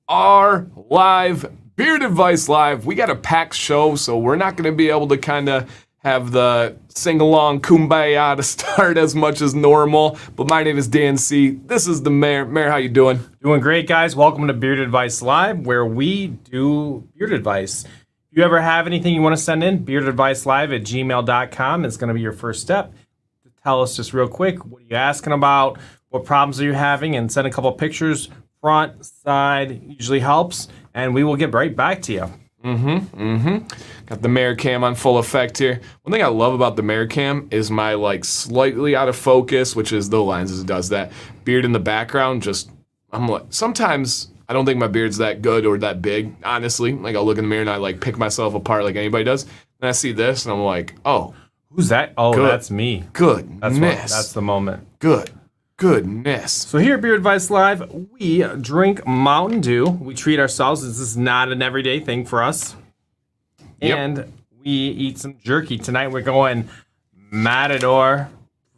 are live. Beard Advice Live. We got a packed show, so we're not going to be able to kind of have the sing-along kumbaya to start as much as normal. But my name is Dan C. This is the Mayor. Mayor, how you doing? Doing great, guys. Welcome to Beard Advice Live, where we do beard advice. If you ever have anything you want to send in, beardadvicelive@gmail.com is going to be your first step. Tell us just real quick, what are you asking about? What problems are you having? And send a couple pictures. Front, side, usually helps. And we will get right back to you. Got the Mayor Cam on full effect here. One thing I love about the Mayor Cam is my slightly out of focus, which is the lenses does that. Beard in the background, I'm like, sometimes I don't think my beard's that good or that big, honestly. Like I'll look in the mirror and I pick myself apart like anybody does. And I see this and I'm like, oh. Who's that? Oh, good. That's me. Goodness. That's the moment. Goodness. So here at Beard Advice Live, we drink Mountain Dew. We treat ourselves. This is not an everyday thing for us. Yep. And we eat some jerky. Tonight we're going Matador.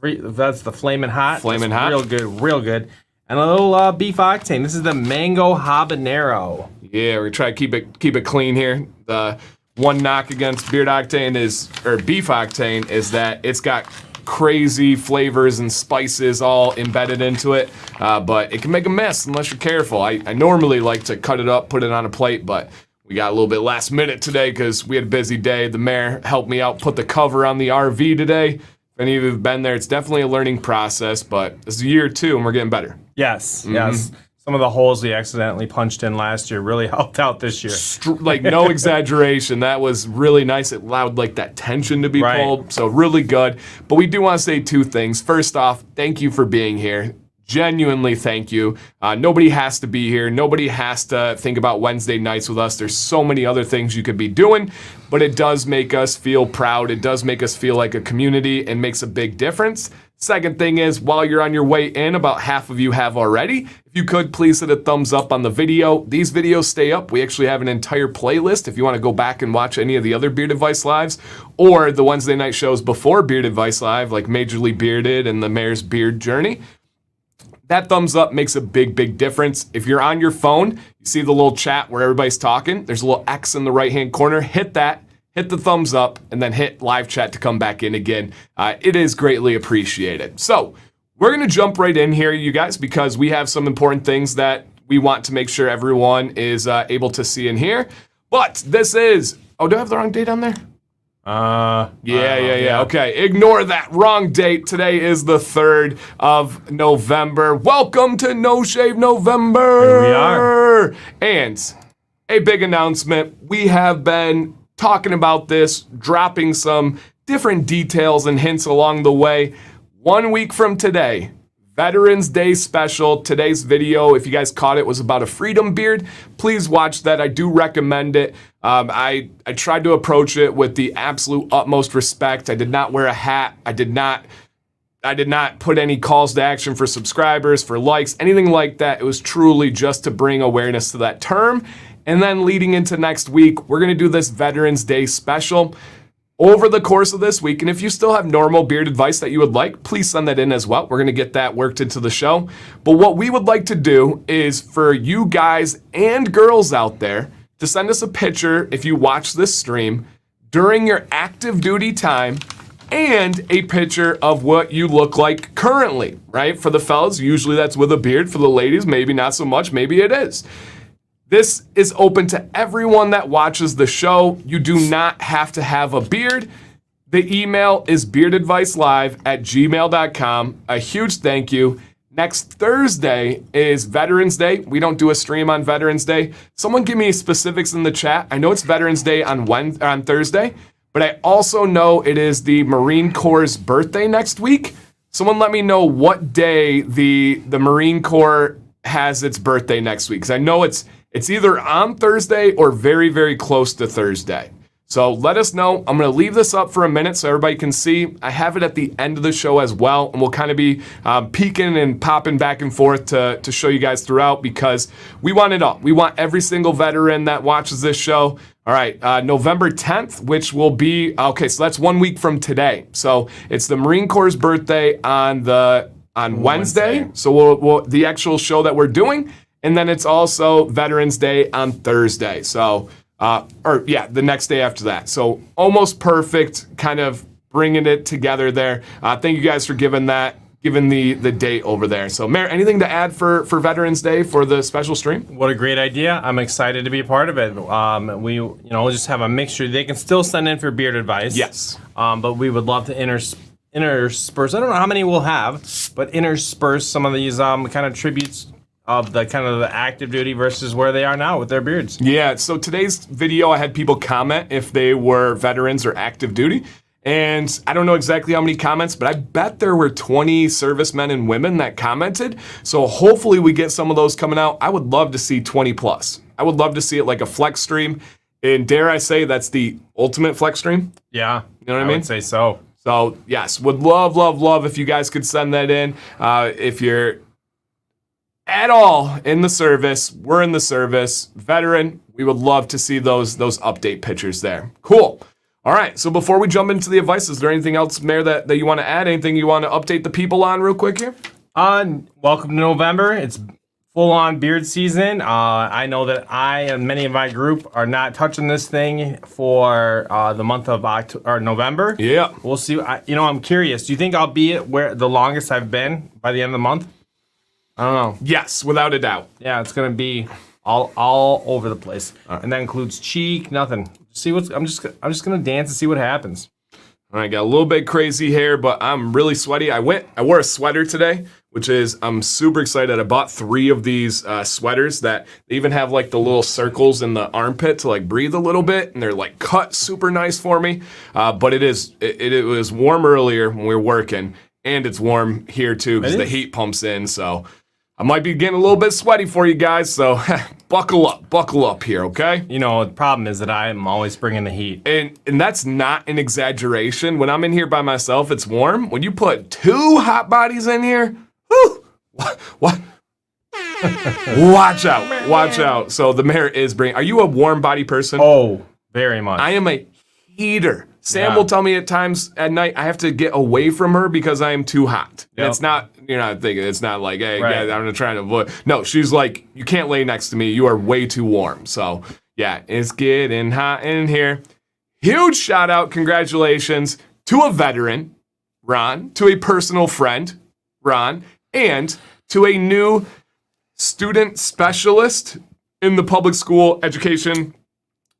That's the Flamin' Hot. Flamin' Hot. Real good. And a little beef octane. This is the Mango Habanero. Yeah, we're trying to keep it clean here. The one knock against beef octane is that it's got crazy flavors and spices all embedded into it, but it can make a mess unless you're careful. I normally like to cut it up, put it on a plate, but we got a little bit last minute today because we had a busy day. The mayor helped me out, put the cover on the RV today. If any of you have been there, it's definitely a learning process, but it's year 2 and we're getting better. Yes. Some of the holes we accidentally punched in last year really helped out this year. No exaggeration. That was really nice. It allowed that tension to be pulled. So really good. But we do want to say 2 things. First off, thank you for being here. Genuinely thank you. Nobody has to be here. Nobody has to think about Wednesday nights with us. There's so many other things you could be doing, but it does make us feel proud. It does make us feel like a community and makes a big difference. Second thing is, while you're on your way in, about half of you have already. If you could, please hit a thumbs up on the video. These videos stay up. We actually have an entire playlist if you want to go back and watch any of the other Beard Advice Lives or the Wednesday night shows before Beard Advice Live, like Majorly Bearded and the Mayor's Beard Journey. That thumbs up makes a big difference. If you're on your phone, you see the little chat where everybody's talking. There's a little X in the right-hand corner. Hit that. Hit the thumbs up, and then hit live chat to come back in again. It is greatly appreciated. So we're going to jump right in here, you guys, because we have some important things that we want to make sure everyone is able to see and hear. But this is... Oh, do I have the wrong date on there? Yeah. Okay, ignore that. Wrong date. Today is the 3rd of November. Welcome to No Shave November. Here we are. And a big announcement. We have been talking about this, dropping some different details and hints along the way. 1 week from today, Veterans Day special. Today's video, if you guys caught it, was about a freedom beard. Please watch that. I do recommend it. I tried to approach it with the absolute utmost respect. I did not wear a hat. I did not put any calls to action for subscribers, for likes, anything like that. It was truly just to bring awareness to that term. And then leading into next week, we're going to do this Veterans Day special over the course of this week. And if you still have normal beard advice that you would like, please send that in as well. We're going to get that worked into the show. But what we would like to do is for you guys and girls out there to send us a picture if you watch this stream during your active duty time and a picture of what you look like currently, right? For the fellas, usually that's with a beard. For the ladies, maybe not so much. Maybe it is. This is open to everyone that watches the show. You do not have to have a beard. The email is beardadvicelive@gmail.com. A huge thank you. Next Thursday is Veterans Day. We don't do a stream on Veterans Day. Someone give me specifics in the chat. I know it's Veterans Day on Thursday, but I also know it is the Marine Corps' birthday next week. Someone let me know what day the Marine Corps has its birthday next week, because I know it's either on Thursday or very close to Thursday. So let us know. I'm going to leave this up for a minute so everybody can see. I have it at the end of the show as well, and we'll kind of be peeking and popping back and forth to show you guys throughout, because we want it all. We want every single veteran that watches this show. All right, November 10th, which will be, okay, so that's 1 week from today. So it's the Marine Corps' birthday on Wednesday. So we'll the actual show that we're doing. And then it's also Veterans Day on Thursday. So, the next day after that. So almost perfect, kind of bringing it together there. Thank you guys for giving the date over there. So, Mayor, anything to add for Veterans Day for the special stream? What a great idea. I'm excited to be a part of it. We'll just have a mixture. They can still send in for beard advice. Yes. But we would love to intersperse. I don't know how many we'll have, but intersperse some of these kind of tributes of the kind of the active duty versus where they are now with their beards. Yeah, so today's video, I had people comment if they were veterans or active duty. And I don't know exactly how many comments, but I bet there were 20 servicemen and women that commented. So hopefully we get some of those coming out. I would love to see 20 plus. I would love to see it like a flex stream. And dare I say, that's the ultimate flex stream? Yeah. You know what I mean? I would say so. So, yes, would love if you guys could send that in. If you're at all in the service, we're in the service, veteran, we would love to see those update pictures there. Cool. All right, so before we jump into the advice, is there anything else, Mayor, that you want to add? Anything you want to update the people on real quick here? Welcome to November. It's full-on beard season. I know that I and many of my group are not touching this thing for the month of November. Yeah. We'll see. I'm curious. Do you think I'll be at where the longest I've been by the end of the month? I don't know. Yes, without a doubt. Yeah, it's gonna be all over the place, and that includes cheek, nothing. I'm just gonna dance and see what happens. All right, got a little bit crazy hair, but I'm really sweaty. I wore a sweater today, which is, I'm super excited. I bought 3 of these sweaters that they even have like the little circles in the armpit to like breathe a little bit, and they're like cut super nice for me. But it was warm earlier when we were working, and it's warm here too because the heat pumps in. So I might be getting a little bit sweaty for you guys. So buckle up here, okay? The problem is that I'm always bringing the heat. And that's not an exaggeration. When I'm in here by myself, it's warm. When you put 2 hot bodies in here, whew, what? Watch out. So the mayor is bringing, are you a warm body person? Oh, very much. I am a heater. Sam will tell me at times at night I have to get away from her because I am too hot. And it's not, you're not thinking, it's not like, hey, guys, I'm trying to avoid. No, she's like, you can't lay next to me. You are way too warm. So, yeah, it's getting hot in here. Huge shout out, congratulations to a veteran, Ron, to a personal friend, Ron, and to a new student specialist in the public school education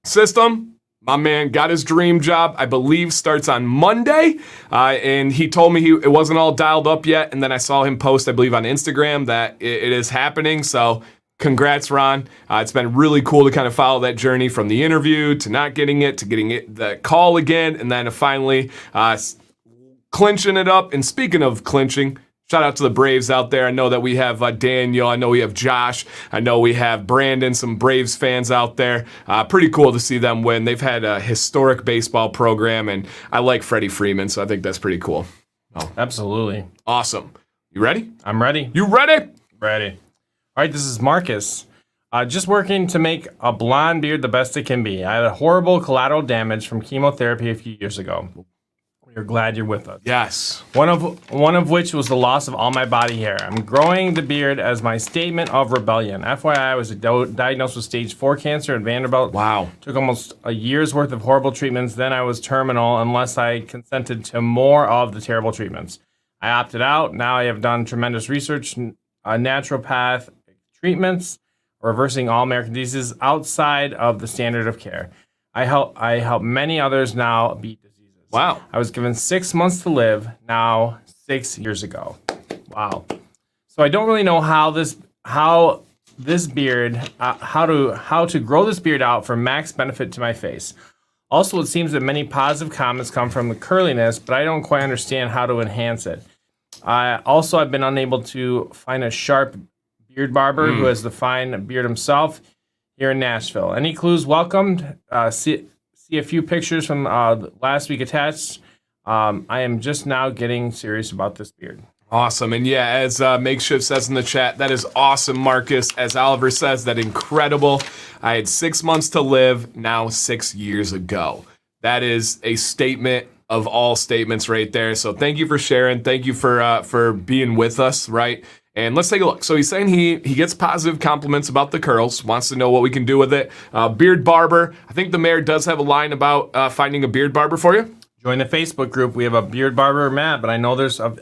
system. My man got his dream job, I believe starts on Monday, and he told me it wasn't all dialed up yet, and then I saw him post, I believe on Instagram, that it is happening, so congrats, Ron. It's been really cool to kind of follow that journey from the interview to not getting it, to getting it, the call again, and then to finally clinching it up. And speaking of clinching, shout out to the Braves out there. I know that we have Daniel. I know we have Josh. I know we have Brandon, some Braves fans out there. Pretty cool to see them win. They've had a historic baseball program, and I like Freddie Freeman, so I think that's pretty cool. Oh, absolutely. Awesome. You ready? I'm ready. You ready? Ready. All right, this is Marcus. Just working to make a blonde beard the best it can be. I had a horrible collateral damage from chemotherapy a few years ago. We're glad you're with us. Yes. One of which was the loss of all my body hair. I'm growing the beard as my statement of rebellion. FYI, I was diagnosed with stage 4 cancer at Vanderbilt. Wow. Took almost a year's worth of horrible treatments. Then I was terminal unless I consented to more of the terrible treatments. I opted out. Now I have done tremendous research, naturopath treatments, reversing all American diseases outside of the standard of care. I help many others now beat diseases. Wow. I was given 6 months to live, now 6 years ago. Wow. So I don't really know how to grow this beard out for max benefit to my face. Also, it seems that many positive comments come from the curliness, but I don't quite understand how to enhance it. I've been unable to find a sharp beard barber who has the fine beard himself here in Nashville. Any clues welcomed? See a few pictures from last week attached. I am just now getting serious about this beard. Awesome. And yeah, as Makeshift says in the chat, that is awesome, Marcus. As Oliver says, that incredible. I had 6 months to live, now 6 years ago. That is a statement of all statements right there. So thank you for sharing. Thank you for being with us, right? And let's take a look. So he's saying he gets positive compliments about the curls, wants to know what we can do with it. Beard barber. I think the mayor does have a line about finding a beard barber for you. Join the Facebook group. We have a beard barber, Matt, but I know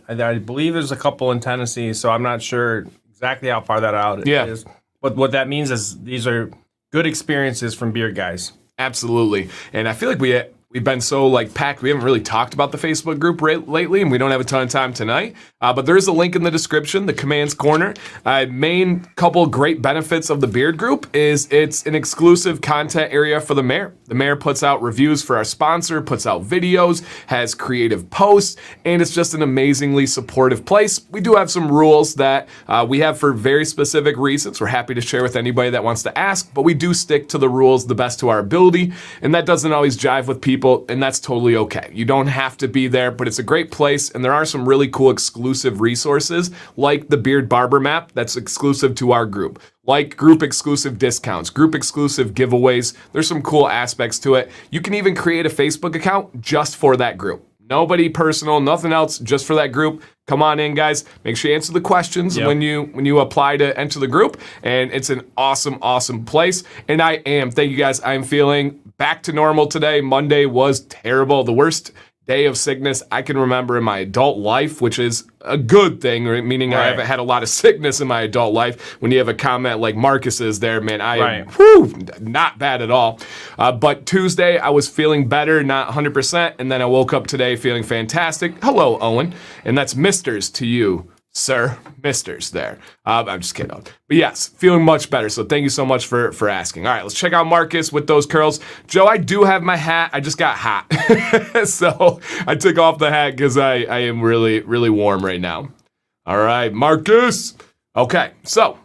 I believe there's a couple in Tennessee, so I'm not sure exactly how far that out it is. But what that means is these are good experiences from beard guys. Absolutely. And I feel like we've been so packed. We haven't really talked about the Facebook group lately, and we don't have a ton of time tonight. But there is a link in the description, the Commands Corner. Main couple great benefits of the Beard Group is it's an exclusive content area for the mayor. The mayor puts out reviews for our sponsor, puts out videos, has creative posts, and it's just an amazingly supportive place. We do have some rules that we have for very specific reasons. We're happy to share with anybody that wants to ask, but we do stick to the rules the best to our ability, and that doesn't always jive with people, and that's totally okay. You don't have to be there, but it's a great place, and there are some really cool exclusive resources like the Beard Barber Map that's exclusive to our group, like group exclusive discounts, group exclusive giveaways. There's some cool aspects to it. You can even create a Facebook account just for that group. Nobody personal, nothing else, just for that group. Come on in, guys. Make sure you answer the questions when you apply to enter the group. And it's an awesome, awesome place. And thank you guys, I'm feeling back to normal today. Monday was terrible. The worst day of sickness I can remember in my adult life, which is a good thing, meaning I haven't had a lot of sickness in my adult life. When you have a comment like Marcus's there, man, am not bad at all. But Tuesday, I was feeling better, not 100%, and then I woke up today feeling fantastic. Hello, Owen. And that's misters to you, sir. Misters there. I'm just kidding. But yes, feeling much better. So thank you so much for asking. All right, let's check out Marcus with those curls. Joe, I do have my hat. I just got hot. So I took off the hat because I am really, really warm right now. All right, Marcus. Okay, so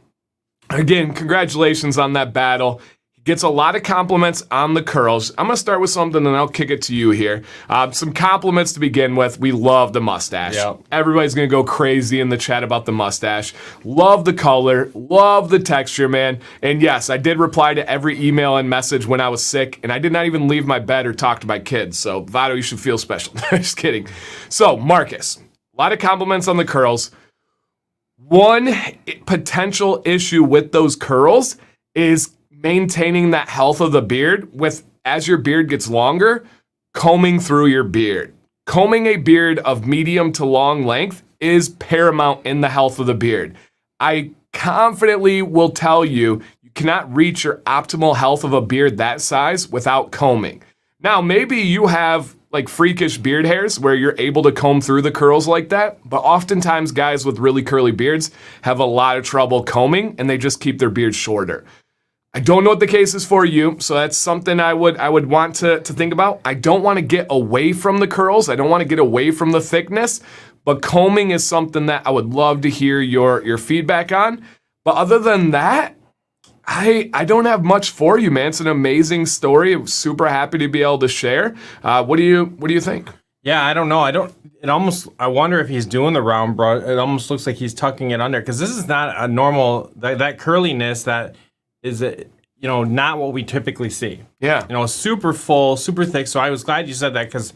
again, congratulations on that battle. Gets a lot of compliments on the curls. I'm going to start with something and I'll kick it to you here. Some compliments to begin with. We love the mustache. Yep. Everybody's going to go crazy in the chat about the mustache. Love the color. Love the texture, man. And yes, I did reply to every email and message when I was sick, and I did not even leave my bed or talk to my kids. So, Vado, you should feel special. Just kidding. So, Marcus, a lot of compliments on the curls. One potential issue with those curls is maintaining that health of the beard as your beard gets longer, combing through your beard. Combing a beard of medium to long length is paramount in the health of the beard. I confidently will tell you, you cannot reach your optimal health of a beard that size without combing. Now, maybe you have freakish beard hairs where you're able to comb through the curls like that, but oftentimes guys with really curly beards have a lot of trouble combing and they just keep their beard shorter. I don't know what the case is for you, so that's something I would want to think about. I don't want to get away from the curls. I don't want to get away from the thickness, but combing is something that I would love to hear your feedback on. But other than that, I don't have much for you, man. It's an amazing story. I'm super happy to be able to share. What do you think? Yeah, I don't know. I wonder if he's doing the round brush. It almost looks like he's tucking it under, because this is not a normal, that curliness that is not what we typically see. Yeah. Super full, super thick. So I was glad you said that, because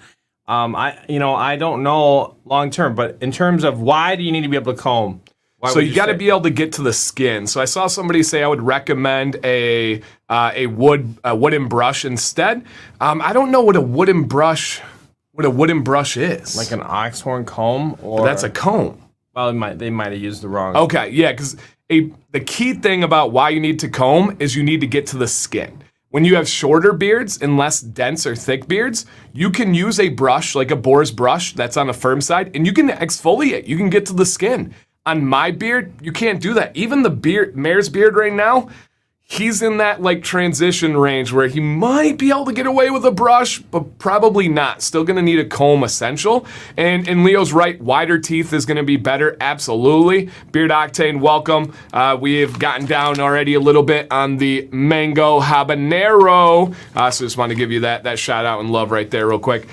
I don't know long term, but in terms of why do you need to be able to comb? So you got to be able to get to the skin. So I saw somebody say I would recommend a wooden brush instead. I don't know what a wooden brush is. Like an oxhorn comb, or that's a comb. Well, they might have used the wrong. Okay, yeah, because the key thing about why you need to comb is you need to get to the skin. When you have shorter beards and less dense or thick beards, you can use a brush, like a boar's brush that's on the firm side, and you can exfoliate. You can get to the skin. On my beard, you can't do that. Even the mayor's beard right now, he's in that transition range where he might be able to get away with a brush, but probably not. Still gonna need a comb essential. And Leo's right, wider teeth is gonna be better, absolutely. Beard Octane, welcome. We have gotten down already a little bit on the mango habanero. So just want to give you that shout out and love right there real quick.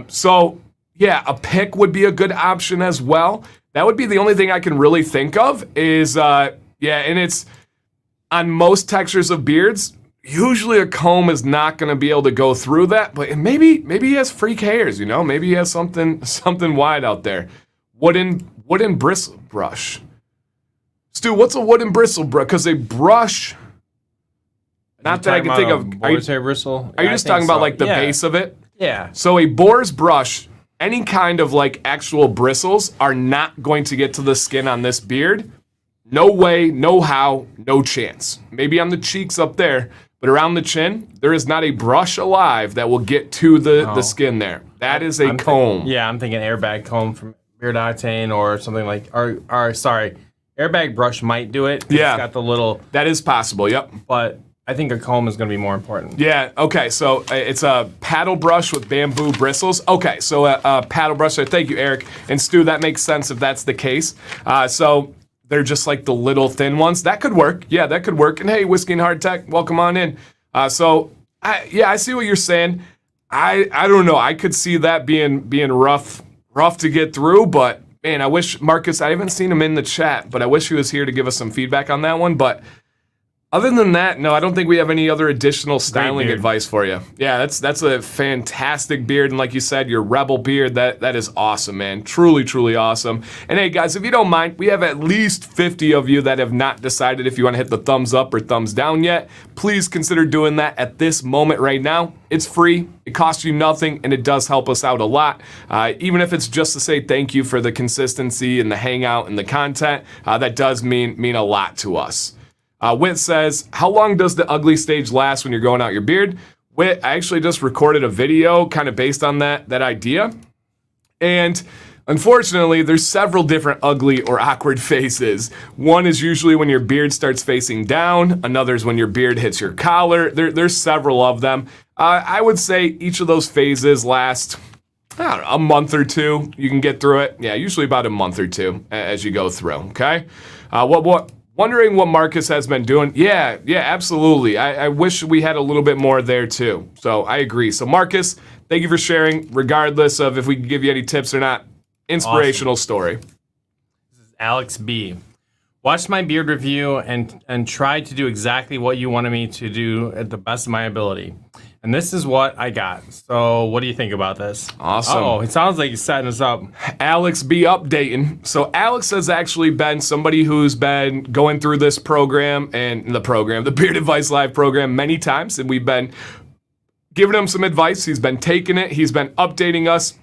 So yeah, a pick would be a good option as well. That would be the only thing I can really think of is, and it's, on most textures of beards, usually a comb is not going to be able to go through that, but maybe he has freak hairs, maybe he has something wide out there. Wooden bristle brush. Stu, what's a wooden bristle, bro? Because a brush. Not that I can think of. Boar's hair bristle? Are you just talking about like the base of it? Yeah. So a boar's brush, any kind of like actual bristles are not going to get to the skin on this beard. No way, no how, no chance. Maybe on the cheeks up there, but around the chin, there is not a brush alive that will get to the skin there. That is a comb. I'm thinking airbag comb from Beard Octane or something like, or sorry, airbag brush might do it. Yeah. It's got the little. That is possible, yep. But I think a comb is going to be more important. Yeah, okay, so it's a paddle brush with bamboo bristles. Okay, so a paddle brush, thank you, Eric. And Stu, that makes sense if that's the case. So they're just like the little thin ones. That could work. Yeah, that could work. And hey, Whiskey and Hardtech, welcome on in. I see what you're saying. I don't know. I could see that being rough to get through, but man, I wish Marcus, I haven't seen him in the chat, but I wish he was here to give us some feedback on that one. But other than that, no, I don't think we have any other additional styling advice for you. Yeah, that's a fantastic beard, and like you said, your rebel beard, that is awesome, man. Truly, truly awesome. And hey, guys, if you don't mind, we have at least 50 of you that have not decided if you want to hit the thumbs up or thumbs down yet. Please consider doing that at this moment right now. It's free, it costs you nothing, and it does help us out a lot. Even if it's just to say thank you for the consistency and the hangout and the content, that does mean a lot to us. Whit says, how long does the ugly stage last when you're growing out your beard? Whit, I actually just recorded a video kind of based on that idea. And unfortunately, there's several different ugly or awkward phases. One is usually when your beard starts facing down. Another is when your beard hits your collar. There's several of them. I would say each of those phases last, I don't know, a month or two. You can get through it. Yeah, usually about a month or two as you go through, okay? Wondering what Marcus has been doing. Yeah, absolutely. I wish we had a little bit more there too. So I agree. So Marcus, thank you for sharing, regardless of if we can give you any tips or not. Inspirational story. This is Alex B. Watched my beard review and tried to do exactly what you wanted me to do at the best of my ability. And this is what I got. So what do you think about this? Awesome. Oh, it sounds like he's setting us up. Alex B updating. So Alex has actually been somebody who's been going through this program and the Beard Advice Live program many times, and we've been giving him some advice. He's been taking it. He's been updating us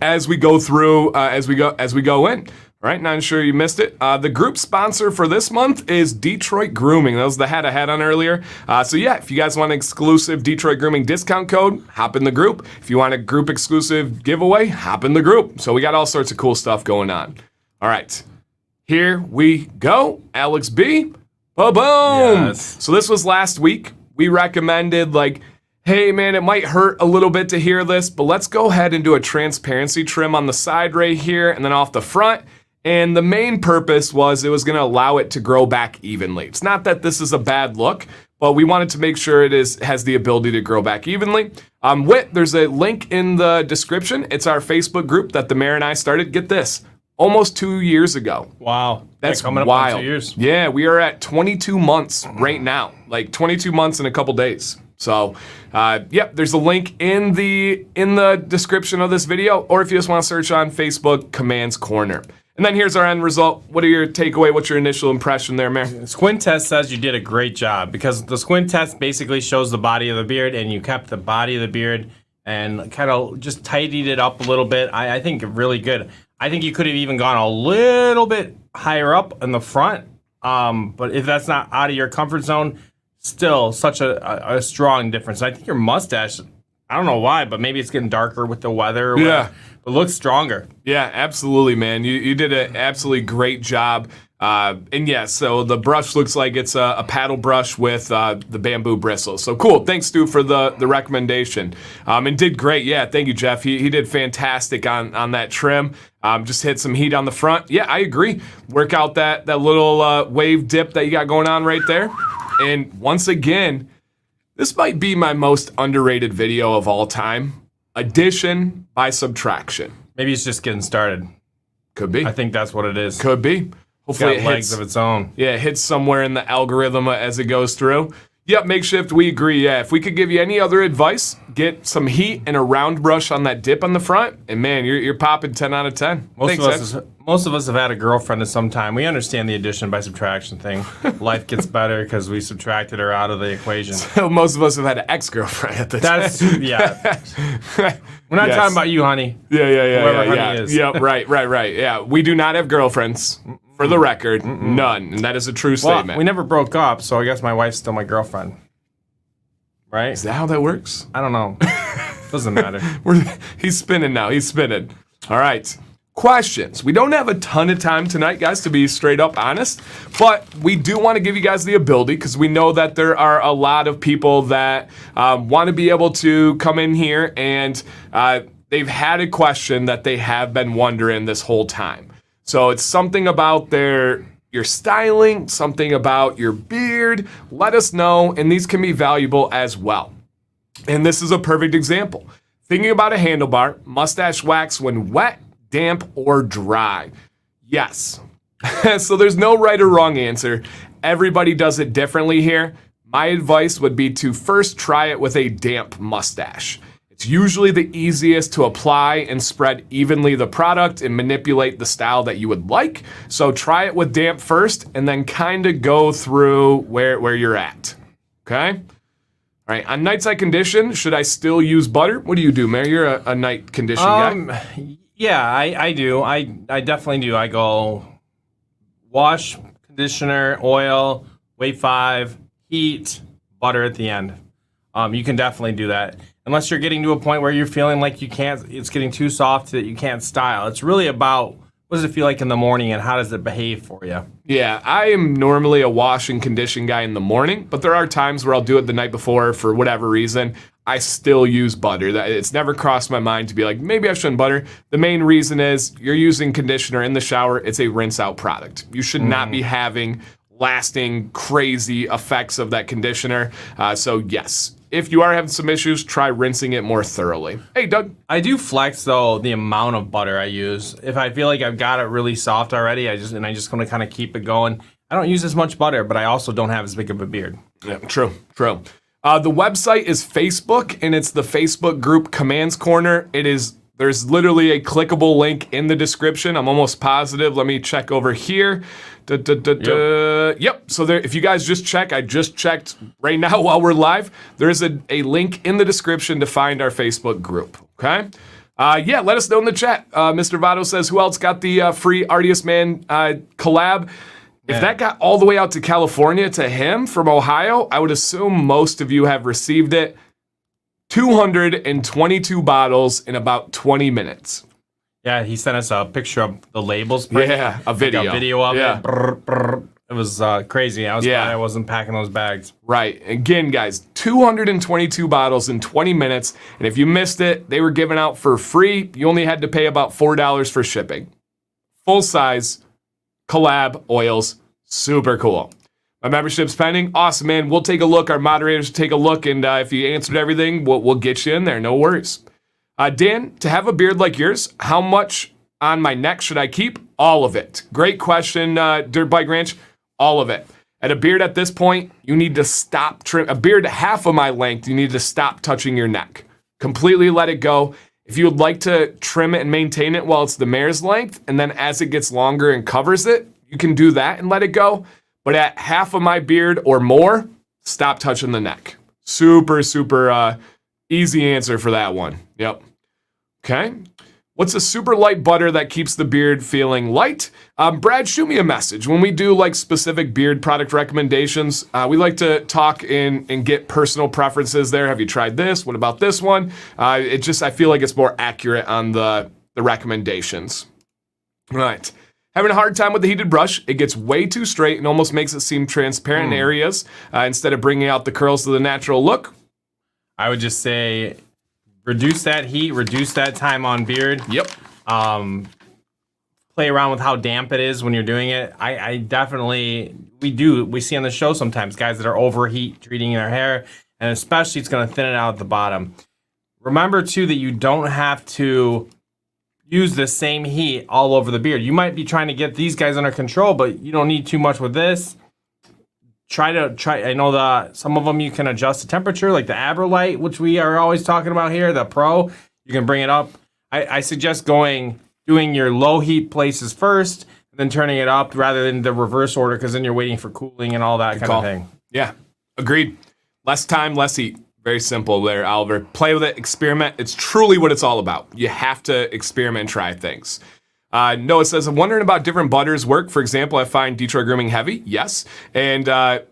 as we go through, as we go in. All right, not sure you missed it. The group sponsor for this month is Detroit Grooming. That was the hat I had on earlier. So yeah, if you guys want an exclusive Detroit Grooming discount code, hop in the group. If you want a group exclusive giveaway, hop in the group. So we got all sorts of cool stuff going on. All right, here we go. Alex B. Ba-boom. Yes. So this was last week. We recommended hey man, it might hurt a little bit to hear this, but let's go ahead and do a transparency trim on the side right here and then off the front. And the main purpose was it was going to allow it to grow back evenly. It's not that this is a bad look, but we wanted to make sure it has the ability to grow back evenly. There's a link in the description. It's our Facebook group that the mayor and I started. Get this, almost 2 years ago. Wow. That's coming wild. Up on 2 years. Yeah, we are at 22 months right now, 22 months in a couple days. So, there's a link in the description of this video, or if you just want to search on Facebook, Commands Corner. And then here's our end result. What are your takeaway? What's your initial impression there, Mayor? Squint test says you did a great job because the squint test basically shows the body of the beard, and you kept the body of the beard and kind of just tidied it up a little bit. I think really good. I think you could have even gone a little bit higher up in the front, but if that's not out of your comfort zone, still such a strong difference. I think your mustache, I don't know why, but maybe it's getting darker with the weather. Yeah. It looks stronger. Yeah, absolutely, man. You did an absolutely great job. And yeah, so the brush looks like it's a paddle brush with the bamboo bristles. So cool. Thanks, Stu, for the recommendation. And did great. Yeah, thank you, Jeff. He did fantastic on that trim. Just hit some heat on the front. Yeah, I agree. Work out that little wave dip that you got going on right there. And once again, this might be my most underrated video of all time. Addition by subtraction. Maybe it's just getting started. Could be. I think that's what it is. Could be. Hopefully It's got legs of its own. Yeah, it hits somewhere in the algorithm as it goes through. Yep, makeshift, we agree. Yeah, if we could give you any other advice, get some heat and a round brush on that dip on the front, and man, you're popping 10 out of 10. most of us have had a girlfriend at some time. We understand the addition by subtraction thing. Life gets better because we subtracted her out of the equation. So most of us have had an ex-girlfriend at the time. Yeah. We're not talking about you, honey. Yeah. Whoever honey Yeah. is. Yep, right. Yeah, we do not have girlfriends. For the record, none. And that is a true statement. We never broke up, so I guess my wife's still my girlfriend. Right? Is that how that works? I don't know. Doesn't matter. He's spinning now. He's spinning. All right. Questions. We don't have a ton of time tonight, guys, to be straight up honest, but we do want to give you guys the ability because we know that there are a lot of people that want to be able to come in here and they've had a question that they have been wondering this whole time. So it's something about your styling, something about your beard. Let us know, and these can be valuable as well. And this is a perfect example. Thinking about a handlebar, mustache wax when wet, damp, or dry. Yes. So there's no right or wrong answer. Everybody does it differently here. My advice would be to first try it with a damp mustache. It's usually the easiest to apply and spread evenly the product and manipulate the style that you would like. So try it with damp first and then kind of go through where you're at. Okay? All right, on nights I condition, should I still use butter? What do you do, Mary? You're a night condition guy. Yeah, I do. I definitely do. I go wash, conditioner, oil, wait 5, heat, butter at the end. You can definitely do that. Unless you're getting to a point where you're feeling like it's getting too soft that you can't style. It's really about what does it feel like in the morning and how does it behave for you? Yeah, I am normally a wash and condition guy in the morning, but there are times where I'll do it the night before for whatever reason. I still use butter. It's never crossed my mind to be like, maybe I shouldn't butter. The main reason is you're using conditioner in the shower. It's a rinse out product. You should not be having lasting crazy effects of that conditioner. So yes, if you are having some issues, try rinsing it more thoroughly. Hey, Doug. I do flex though the amount of butter I use. If I feel like I've got it really soft already, I just want to kind of keep it going. I don't use as much butter, but I also don't have as big of a beard. Yeah, true. The website is Facebook, and it's the Facebook group Commands Corner. There's literally a clickable link in the description. I'm almost positive. Let me check over here. Yep. So there, if you guys just check, I just checked right now while we're live. There's a link in the description to find our Facebook group. Okay. Yeah, let us know in the chat. Mr. Votto says, who else got the free Artiest Man collab? If that got all the way out to California to him from Ohio, I would assume most of you have received it. 222 bottles in about 20 minutes. Yeah, he sent us a picture of the labels. Yeah, a video. Like a video of Yeah. it. It was crazy. I was glad I wasn't packing those bags. Right. Again, guys, 222 bottles in 20 minutes. And if you missed it, they were given out for free. You only had to pay about $4 for shipping. Full size collab oils. Super cool. My membership's pending. Awesome, man. We'll take a look. Our moderators take a look. And if you answered everything, we'll get you in there. No worries. Dan, to have a beard like yours, how much on my neck should I keep? All of it. Great question, Dirt Bike Ranch. All of it. At a beard at this point, you need to stop trim. A beard half of my length, you need to stop touching your neck. Completely let it go. If you would like to trim it and maintain it while it's the mare's length, and then as it gets longer and covers it, you can do that and let it go. But at half of my beard or more, stop touching the neck. Super easy answer for that one. Yep. Okay. What's a super light butter that keeps the beard feeling light? Brad, shoot me a message. When we do like specific beard product recommendations, we like to talk and get personal preferences there. Have you tried this? What about this one? I feel like it's more accurate on the recommendations. All right. Having a hard time with the heated brush. It gets way too straight and almost makes it seem transparent in areas instead of bringing out the curls to the natural look. I would just say reduce that heat, reduce that time on beard. Yep. Play around with how damp it is when you're doing it. I definitely, we see on the show sometimes guys that are overheat treating their hair, and especially it's going to thin it out at the bottom. Remember too that you don't have to use the same heat all over the beard. You might be trying to get these guys under control, but you don't need too much with this. Try. I know some of them you can adjust the temperature, like the Aberlite, which we are always talking about here, the Pro. You can bring it up. I suggest going doing your low heat places first, and then turning it up rather than the reverse order, because then you're waiting for cooling and all that kind of thing. Yeah, agreed. Less time, less heat. Very simple there, Oliver. Play with it, experiment. It's truly what it's all about. You have to experiment and try things. Noah says, I'm wondering about different butters work. For example, I find Detroit Grooming heavy. Yes. And Beard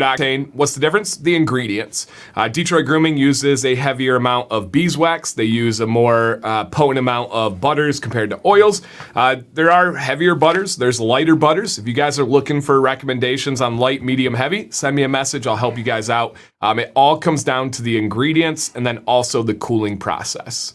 Octane. What's the difference? The ingredients. Detroit Grooming uses a heavier amount of beeswax. They use a more potent amount of butters compared to oils. There are heavier butters. There's lighter butters. If you guys are looking for recommendations on light, medium, heavy, send me a message. I'll help you guys out. It all comes down to the ingredients and then also the cooling process.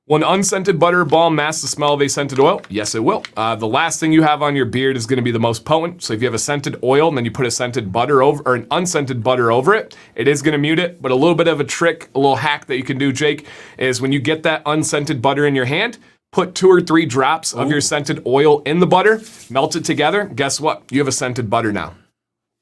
Will an unscented butter balm mask the smell of a scented oil? Yes, it will. The last thing you have on your beard is going to be the most potent. So if you have a scented oil and then you put a scented butter over, or an unscented butter over it, it is going to mute it. But a little bit of a trick, a little hack that you can do, Jake, is when you get that unscented butter in your hand, put 2 or 3 drops of your scented oil in the butter, melt it together. Guess what? You have a scented butter now.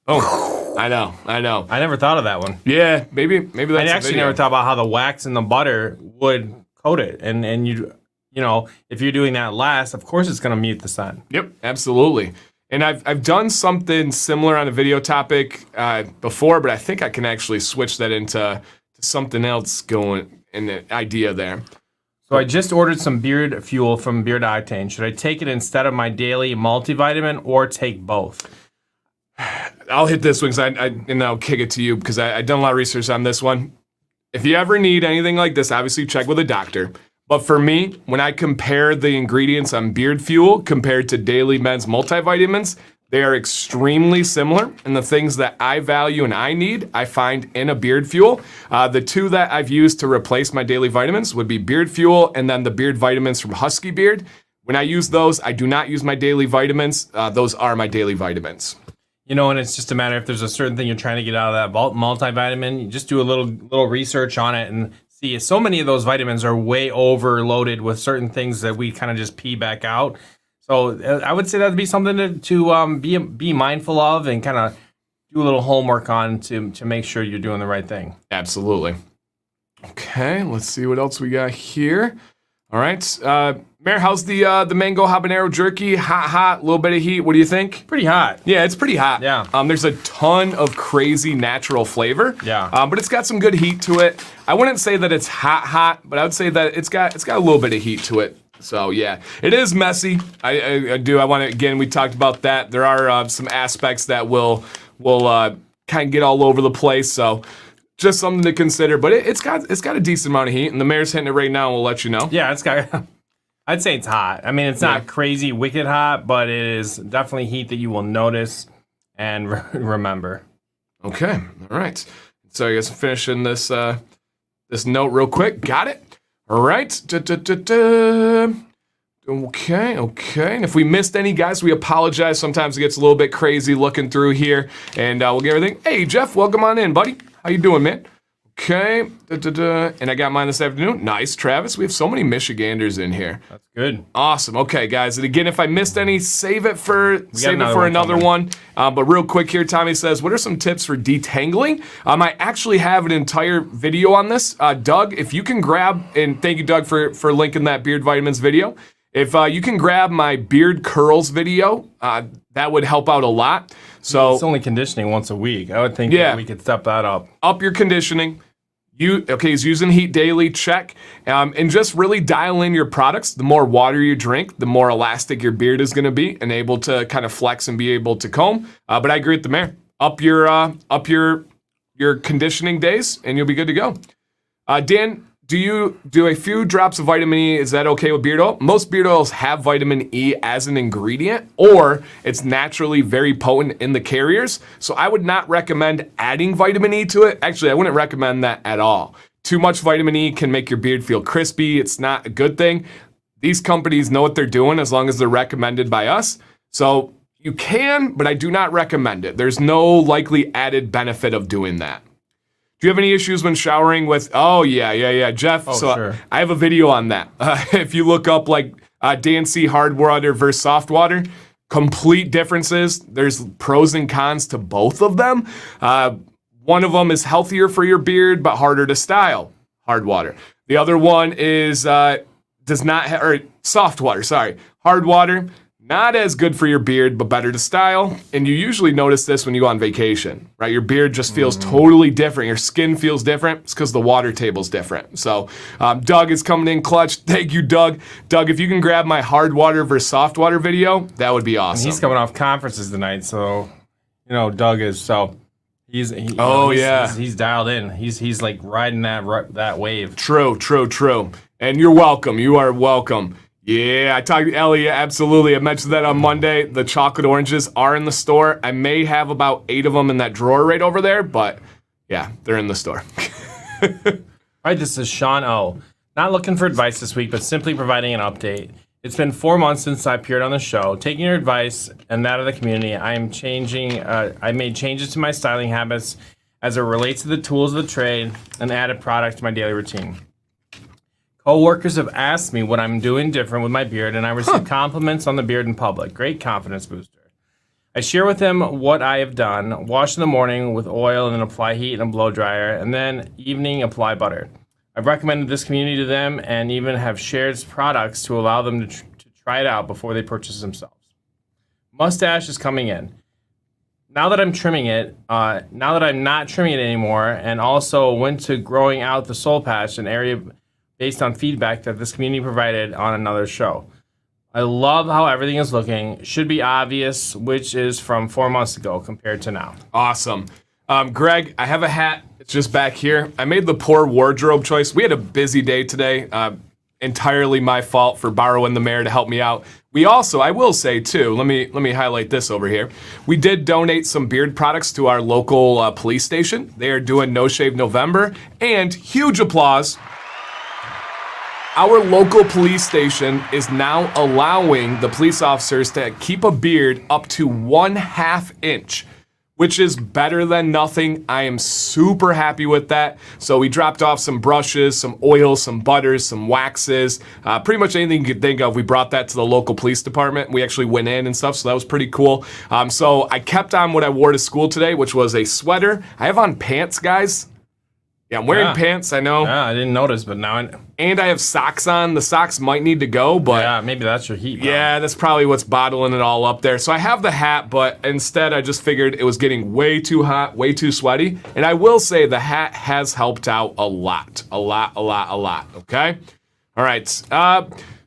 Oh, I know. I never thought of that one. Yeah, maybe that's I actually never thought about how the wax in the butter would coat it, and you know, if you're doing that last, of course it's going to mute the scent. Yep, absolutely. And I've done something similar on a video topic before, but I think I can actually switch that into something else going in the idea there. So I just ordered some beard fuel from Beard Octane. Should I take it instead of my daily multivitamin or take both? I'll hit this one and I'll kick it to you because I've done a lot of research on this one. If you ever need anything like this, obviously check with a doctor. But for me, when I compare the ingredients on beard fuel compared to Daily Men's multivitamins, they are extremely similar. And the things that I value and I need, I find in a beard fuel. The 2 that I've used to replace my daily vitamins would be beard fuel and then the beard vitamins from Husky Beard. When I use those, I do not use my daily vitamins. Those are my daily vitamins. You know, and it's just a matter if there's a certain thing you're trying to get out of that multivitamin, you just do a little research on it and see. So many of those vitamins are way overloaded with certain things that we kind of just pee back out. So I would say that'd be something to be mindful of and kind of do a little homework on to make sure you're doing the right thing. Absolutely. Okay, let's see what else we got here. All right, Mayor, how's the mango habanero jerky? Hot, a little bit of heat. What do you think? Pretty hot. Yeah, it's pretty hot. Yeah. There's a ton of crazy natural flavor. Yeah. But it's got some good heat to it. I wouldn't say that it's hot, but I would say that it's got a little bit of heat to it. So yeah, it is messy. I want to, again, we talked about that. There are some aspects that will kind of get all over the place. So just something to consider. But it's got a decent amount of heat, and the mayor's hitting it right now. And we'll let you know. Yeah, it's got. I'd say it's hot. I mean, it's not crazy wicked hot, but it is definitely heat that you will notice and remember. Okay, all right. So I guess I'm finishing this this note real quick. Got it. All right. Okay. And if we missed any, guys, we apologize. Sometimes it gets a little bit crazy looking through here, and we'll get everything. Hey, Jeff, welcome on in, buddy. How you doing, man? Okay. And I got mine this afternoon. Nice, Travis. We have so many Michiganders in here. That's good. Awesome. Okay, guys. And again, if I missed any, save it for another one. But real quick here, Tommy says, what are some tips for detangling? I actually have an entire video on this. Doug, if you can grab, and thank you, Doug, for linking that Beard Vitamins video. If you can grab my beard curls video, that would help out a lot. So it's only conditioning once a week. I would think that we could step that up. Up your conditioning. He's using heat daily, check. And just really dial in your products. The more water you drink, the more elastic your beard is going to be and able to kind of flex and be able to comb. But I agree with the mayor. Up your conditioning days, and you'll be good to go. Dan, do you do a few drops of vitamin E? Is that okay with beard oil? Most beard oils have vitamin E as an ingredient, or it's naturally very potent in the carriers. So I would not recommend adding vitamin E to it. Actually, I wouldn't recommend that at all. Too much vitamin E can make your beard feel crispy. It's not a good thing. These companies know what they're doing as long as they're recommended by us. So you can, but I do not recommend it. There's no likely added benefit of doing that. Do you have any issues when showering with, Jeff? Sure. I have a video on that. If you look up like Dan C. hard water versus soft water, complete differences. There's pros and cons to both of them. One of them is healthier for your beard, but harder to style, hard water. The other one is does not or soft water, sorry. Hard water, not as good for your beard, but better to style. And you usually notice this when you go on vacation, right? Your beard just feels totally different. Your skin feels different. It's because the water table's different. So Doug is coming in clutch. Thank you, Doug. Doug, if you can grab my hard water versus soft water video, that would be awesome. And he's coming off conferences tonight, so Doug is he's dialed in. He's like riding that wave. True. And you're welcome. You are welcome. Yeah, I talked to Ellie, absolutely. I mentioned that on Monday. The chocolate oranges are in the store. I may have about 8 of them in that drawer right over there, but yeah, they're in the store. All right, this is Sean O. Not looking for advice this week, but simply providing an update. It's been 4 months since I appeared on the show. Taking your advice and that of the community, I made changes to my styling habits as it relates to the tools of the trade and added product to my daily routine. Co-workers have asked me what I'm doing different with my beard, and I receive compliments on the beard in public. Great confidence booster. I share with them what I have done. Wash in the morning with oil and then apply heat in a blow dryer, and then evening apply butter. I've recommended this community to them and even have shared products to allow them to try it out before they purchase themselves. Mustache is coming in. Now that I'm trimming it, now that I'm not trimming it anymore, and also went to growing out the soul patch, an area based on feedback that this community provided on another show. I love how everything is looking. Should be obvious, which is from 4 months ago compared to now. Awesome. Greg, I have a hat. It's just back here. I made the poor wardrobe choice. We had a busy day today. Entirely my fault for borrowing the mayor to help me out. We also, I will say too, let me highlight this over here. We did donate some beard products to our local police station. They are doing No Shave November, and huge applause. Our local police station is now allowing the police officers to keep a beard up to 1/2 inch, which is better than nothing. I am super happy with that. So we dropped off some brushes, some oils, some butters, some waxes, pretty much anything you could think of. We brought that to the local police department. We actually went in and stuff, so that was pretty cool. So I kept on what I wore to school today, which was a sweater. I have on pants, guys. Yeah, I'm wearing pants, I know. Yeah, I didn't notice, but now And I have socks on. The socks might need to go, but... Yeah, maybe that's your heat. Yeah, that's probably what's bottling it all up there. So I have the hat, but instead I just figured it was getting way too hot, way too sweaty. And I will say the hat has helped out a lot. A lot, okay? All right.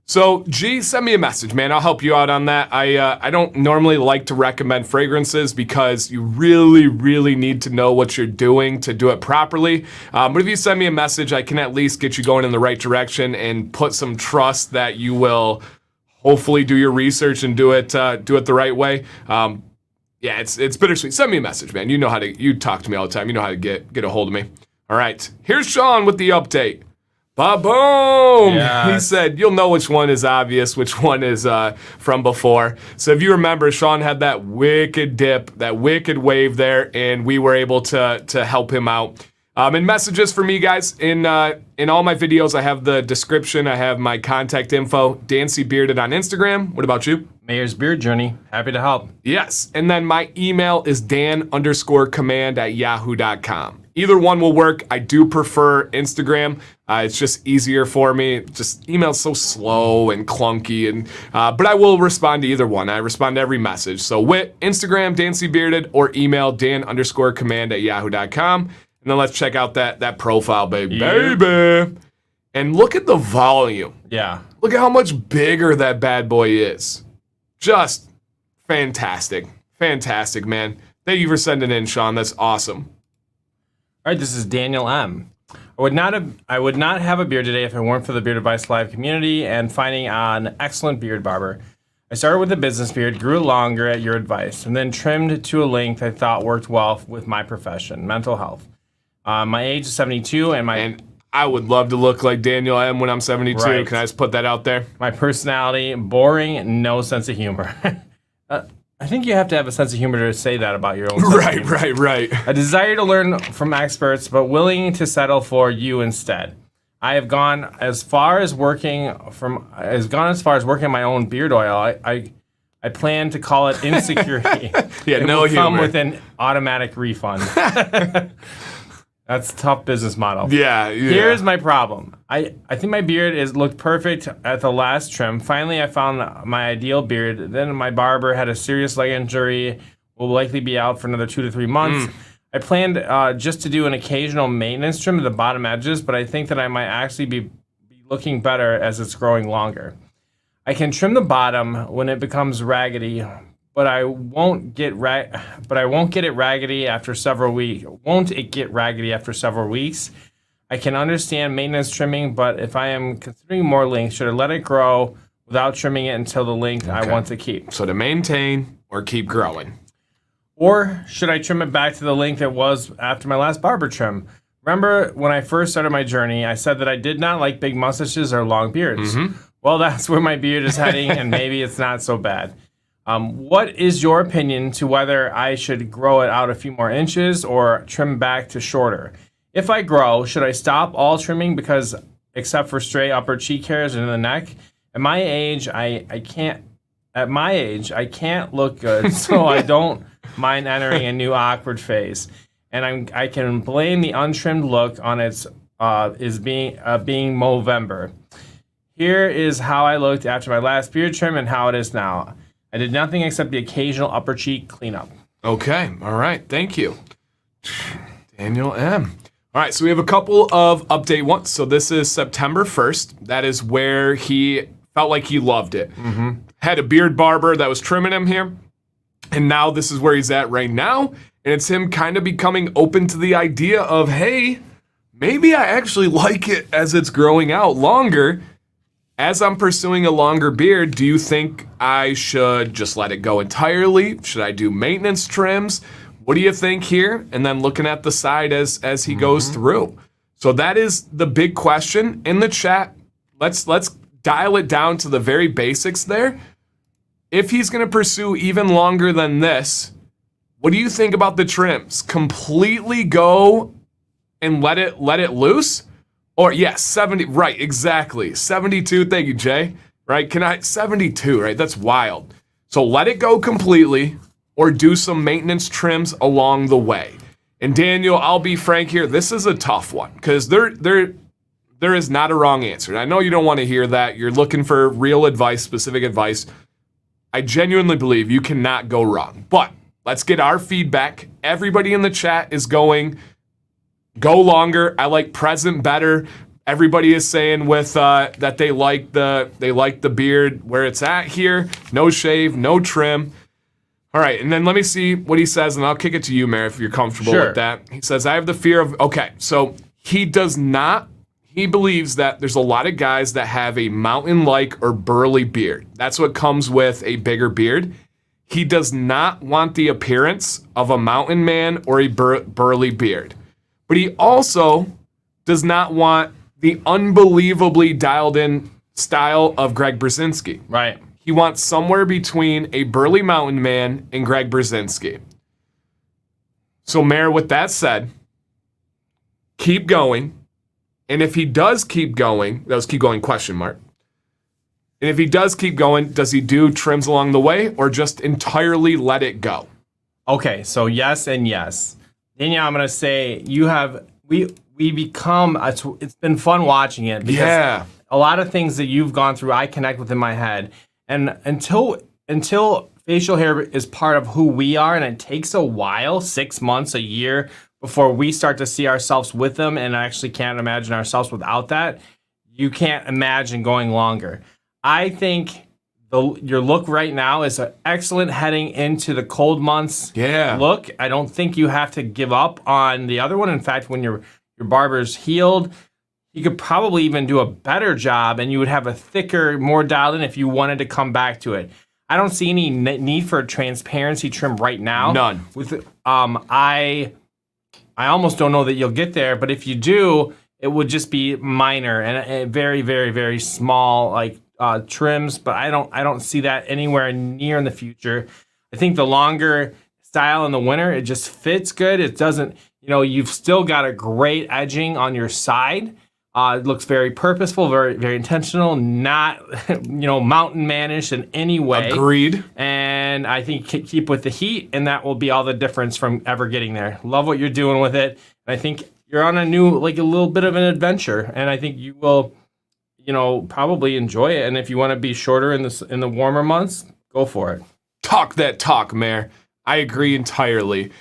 So, G, send me a message, man. I'll help you out on that. I don't normally like to recommend fragrances because you really need to know what you're doing to do it properly. But if you send me a message, I can at least get you going in the right direction and put some trust that you will hopefully do your research and do it the right way. Yeah, it's bittersweet. Send me a message, man. You know how to. You talk to me all the time. You know how to get a hold of me. All right. Here's Sean with the update. Ba-boom! Yes. He said, you'll know which one is obvious, which one is from before. So if you remember, Sean had that wicked dip, that wicked wave there, and we were able to help him out. And messages for me, guys. In all my videos, I have the description. I have my contact info. Dancy Bearded on Instagram. What about you? Mayor's Beard Journey. Happy to help. Yes. And then my email is dan_command@yahoo.com. Either one will work. I do prefer Instagram. It's just easier for me. Just email's so slow and clunky, and but I will respond to either one. I respond to every message. So with Instagram, Dancy Bearded, or email dan_command@yahoo.com. And then let's check out that profile, baby. Baby. And look at the volume. Yeah. Look at how much bigger that bad boy is. Just fantastic. Fantastic, man. Thank you for sending in, Sean. That's awesome. All right, this is Daniel M. I would not have a beard today if it weren't for the Beard Advice Live community and finding an excellent beard barber. I started with a business beard, grew longer at your advice, and then trimmed to a length I thought worked well with my profession, mental health. My age is 72, and I would love to look like Daniel M when I'm 72. Right. Can I just put that out there? My personality, boring, no sense of humor. I think you have to have a sense of humor to say that about your own sense of humor. Right. A desire to learn from experts, but willing to settle for you instead. I have gone as far as working my own beard oil. I plan to call it insecurity. Yeah, it no will humor. come with an automatic refund. That's a tough business model. Yeah. Here's my problem. I think my beard looked perfect at the last trim. Finally, I found my ideal beard. Then my barber had a serious leg injury, will likely be out for another 2 to 3 months. I planned just to do an occasional maintenance trim of the bottom edges, but I think that I might actually be looking better as it's growing longer. I can trim the bottom when it becomes raggedy, but I won't get it raggedy after several weeks. Won't it get raggedy after several weeks? I can understand maintenance trimming, but if I am considering more length, should I let it grow without trimming it until the length I want to keep? So to maintain or keep growing. Or should I trim it back to the length it was after my last barber trim? Remember when I first started my journey, I said that I did not like big mustaches or long beards. Well, that's where my beard is heading, and maybe it's not so bad. What is your opinion to whether I should grow it out a few more inches or trim back to shorter? If I grow, should I stop all trimming because except for stray upper cheek hairs and the neck? At my age, I can't look good, so I don't mind entering a new awkward phase. And I can blame the untrimmed look on its being Movember. Here is how I looked after my last beard trim and how it is now. I did nothing except the occasional upper cheek cleanup. Okay. All right. Thank you, Daniel M. All right. So we have a couple of update ones. So this is September 1st. That is where he felt like he loved it. Had a beard barber that was trimming him here. And now this is where he's at right now. And it's him kind of becoming open to the idea of, hey, maybe I actually like it as it's growing out longer. As I'm pursuing a longer beard, do you think I should just let it go entirely? Should I do maintenance trims? What do you think here? And then looking at the side as he goes through. So that is the big question in the chat. Let's dial it down to the very basics there. If he's going to pursue even longer than this, what do you think about the trims? Completely go and let it loose? Or, 70, right, exactly. 72, thank you, Jay. Right, 72, right? That's wild. So let it go completely or do some maintenance trims along the way. And Daniel, I'll be frank here, this is a tough one because there is not a wrong answer. And I know you don't want to hear that. You're looking for real advice, specific advice. I genuinely believe you cannot go wrong. But let's get our feedback. Everybody in the chat is going, go longer. I like present better. Everybody is saying with that they like the beard where it's at here. No shave, no trim. All right, and then let me see what he says, and I'll kick it to you, Mayor, if you're comfortable with that. He says, I have the fear of, okay, so he believes that there's a lot of guys that have a mountain-like or burly beard. That's what comes with a bigger beard. He does not want the appearance of a mountain man or a burly beard. But he also does not want the unbelievably dialed-in style of Greg Brzezinski. Right. He wants somewhere between a burly mountain man and Greg Brzezinski. So, Mayor, with that said, keep going. And if he does keep going, that was keep going question mark. And if he does keep going, does he do trims along the way or just entirely let it go? Okay, so yes and yes. Danielle, I'm gonna say we become. It's been fun watching it because a lot of things that you've gone through, I connect with in my head, and until facial hair is part of who we are, and it takes a while, 6 months, a year, before we start to see ourselves with them, and actually can't imagine ourselves without that. You can't imagine going longer. I think your look right now is an excellent heading into the cold months look. I don't think you have to give up on the other one. In fact, when your barber's healed, you could probably even do a better job and you would have a thicker, more dialed in if you wanted to come back to it. I don't see any need for a transparency trim right now. None. I almost don't know that you'll get there, but if you do, it would just be minor and a very, very, very small trims, but I don't see that anywhere near in the future. I think the longer style in the winter, it just fits good. It doesn't, you've still got a great edging on your side. It looks very purposeful, very, very intentional, not, mountain manish in any way. Agreed. And I think keep with the heat, and that will be all the difference from ever getting there. Love what you're doing with it. And I think you're on a new, like a little bit of an adventure, and I think you will, probably enjoy it. And if you want to be shorter in the warmer months, go for it. Talk that talk, Mayor. I agree entirely.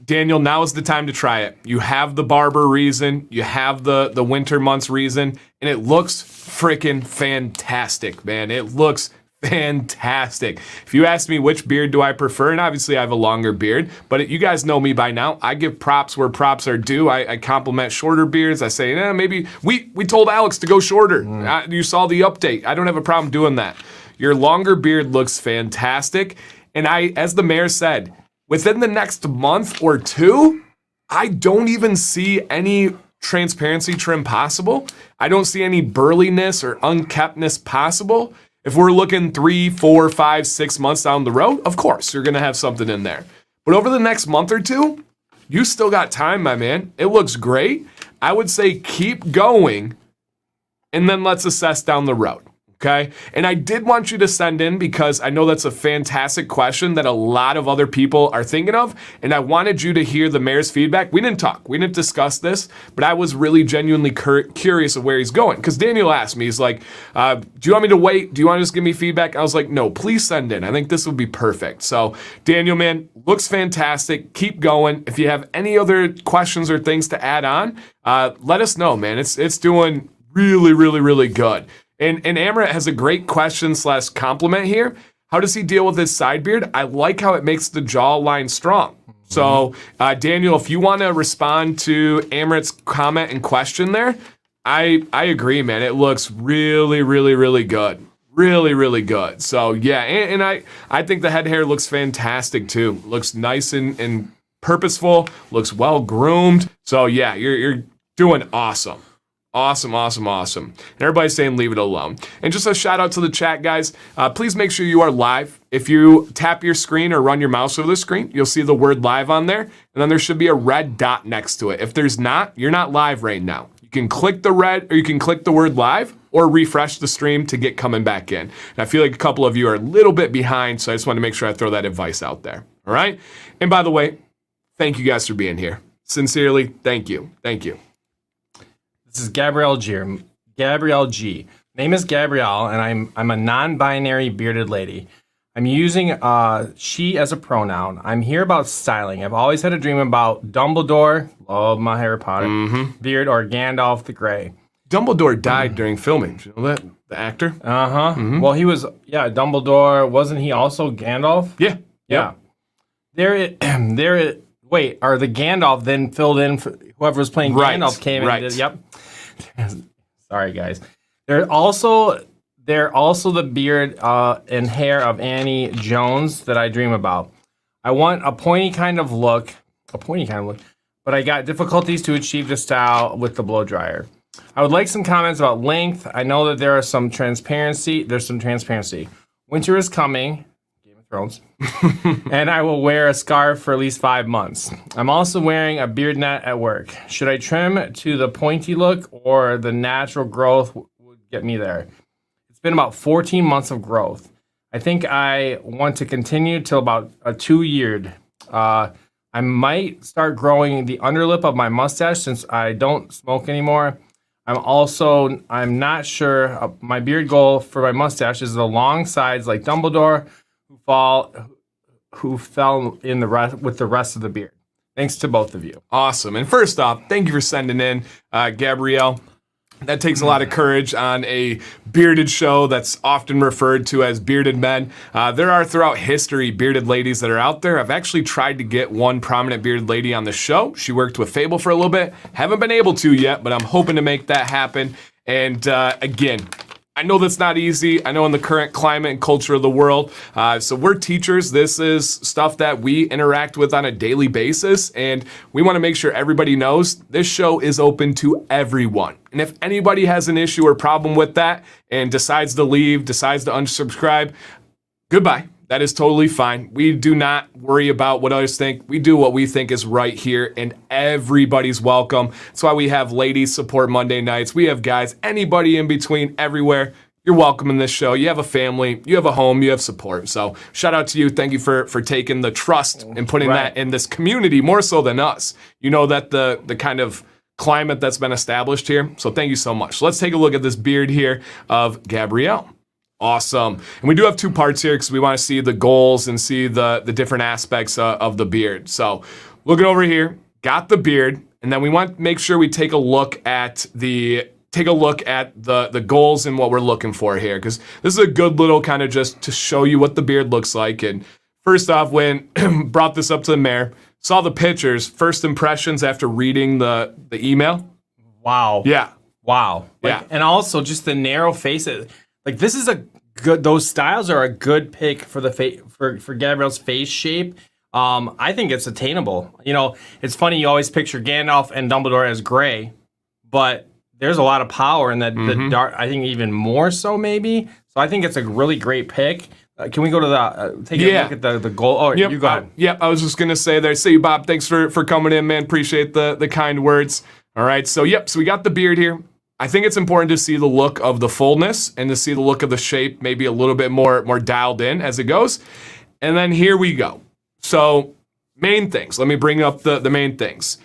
Daniel, now is the time to try it. You have the barber reason, you have the winter months reason, and it looks freaking fantastic, man. It looks fantastic. If you ask me which beard do I prefer, and obviously I have a longer beard, but you guys know me by now. I give props where props are due. I compliment shorter beards. I say, maybe we told Alex to go shorter. You saw the update. I don't have a problem doing that. Your longer beard looks fantastic. And as the mayor said, within the next month or two, I don't even see any transparency trim possible. I don't see any burliness or unkeptness possible. If we're looking 3, 4, 5, 6 months down the road, of course, you're going to have something in there. But over the next month or two, you still got time, my man. It looks great. I would say keep going, and then let's assess down the road. Okay. And I did want you to send in because I know that's a fantastic question that a lot of other people are thinking of. And I wanted you to hear the mayor's feedback. We didn't talk, we didn't discuss this, but I was really genuinely curious of where he's going. Because Daniel asked me, he's like, do you want me to wait? Do you want to just give me feedback? I was like, no, please send in. I think this would be perfect. So Daniel, man, looks fantastic. Keep going. If you have any other questions or things to add on, let us know, man. It's doing really, really, really good. And Amrit has a great question / compliment here. How does he deal with his side beard? I like how it makes the jawline strong. So, Daniel, if you want to respond to Amrit's comment and question there, I agree, man. It looks really, really, really good. Really, really good. So, yeah, and I think the head hair looks fantastic, too. Looks nice and purposeful. Looks well groomed. So, yeah, you're doing awesome. Awesome. And everybody's saying leave it alone. And just a shout out to the chat, guys. Please make sure you are live. If you tap your screen or run your mouse over the screen, you'll see the word live on there. And then there should be a red dot next to it. If there's not, you're not live right now. You can click the red, or you can click the word live, or refresh the stream to get coming back in. And I feel like a couple of you are a little bit behind, so I just want to make sure I throw that advice out there. All right? And by the way, thank you guys for being here. Sincerely, thank you. Thank you. This is Gabrielle G. Name is Gabrielle, and I'm a non-binary bearded lady. I'm using she as a pronoun. I'm here about styling. I've always had a dream about Dumbledore, love my Harry Potter, beard, or Gandalf the Grey. Dumbledore died during filming. Did you know that? The actor? Uh-huh. Well, he was, Dumbledore. Wasn't he also Gandalf? Yeah. Wait, are the Gandalf then filled in for whoever was playing Gandalf came in? Right. Yep. Sorry, guys. They're also the beard and hair of Annie Jones that I dream about. I want a pointy kind of look, but I got difficulties to achieve the style with the blow dryer. I would like some comments about length. I know that there's some transparency. Winter is coming. Thrones. And I will wear a scarf for at least 5 months. I'm also wearing a beard net at work. Should I trim to the pointy look, or the natural growth would get me there? It's been about 14 months of growth. I think I want to continue till about a 2-year. I might start growing the underlip of my mustache since I don't smoke anymore. I'm not sure. My beard goal for my mustache is the long sides like Dumbledore, who fell in with the rest of the beard. Thanks to both of you. Awesome. And first off, thank you for sending in, Gabrielle. That takes a lot of courage on a bearded show that's often referred to as bearded men. There are throughout history bearded ladies that are out there. I've actually tried to get one prominent bearded lady on the show. She worked with Fable for a little bit. Haven't been able to yet, but I'm hoping to make that happen. And again, I know that's not easy. I know in the current climate and culture of the world. So we're teachers. This is stuff that we interact with on a daily basis. And we want to make sure everybody knows this show is open to everyone. And if anybody has an issue or problem with that and decides to leave, decides to unsubscribe, goodbye. That is totally fine. We do not worry about what others think. We do what we think is right here, and everybody's welcome. That's why we have ladies support Monday nights. We have guys, anybody in between, everywhere. you're welcome in this show. You have a family, you have a home, you have support. So shout out to you. Thank you for taking the trust and putting that in this community more so than us. You know that the kind of climate that's been established here. So thank you so much. Let's take a look at this beard here of Gabrielle. Awesome. And we do have two parts here because we want to see the goals and see the different aspects of the beard. So looking over here, got the beard, and then we want to make sure we take a look at the goals and what we're looking for here, because this is a good little kind of just to show you what the beard looks like. And first off, when brought this up to the mayor, saw the pictures, first impressions after reading the email. Wow. Yeah. Wow. Yeah. And also just the narrow faces. Like, this is a good, those styles are a good pick for the for Gabrielle's face shape. I think it's attainable. You know, it's funny, you always picture Gandalf and Dumbledore as gray, but there's a lot of power in that the dark, I think even more so maybe. So I think it's a really great pick. Can we go to the, take a look at the goal? Oh, you go ahead. I was just going to say there. See you, Bob. Thanks for coming in, man. Appreciate the kind words. All right. So, so we got the beard here. I think it's important to see the look of the fullness and to see the look of the shape, maybe a little bit more dialed in as it goes. And then here we go. So main things. Let me bring up the main things.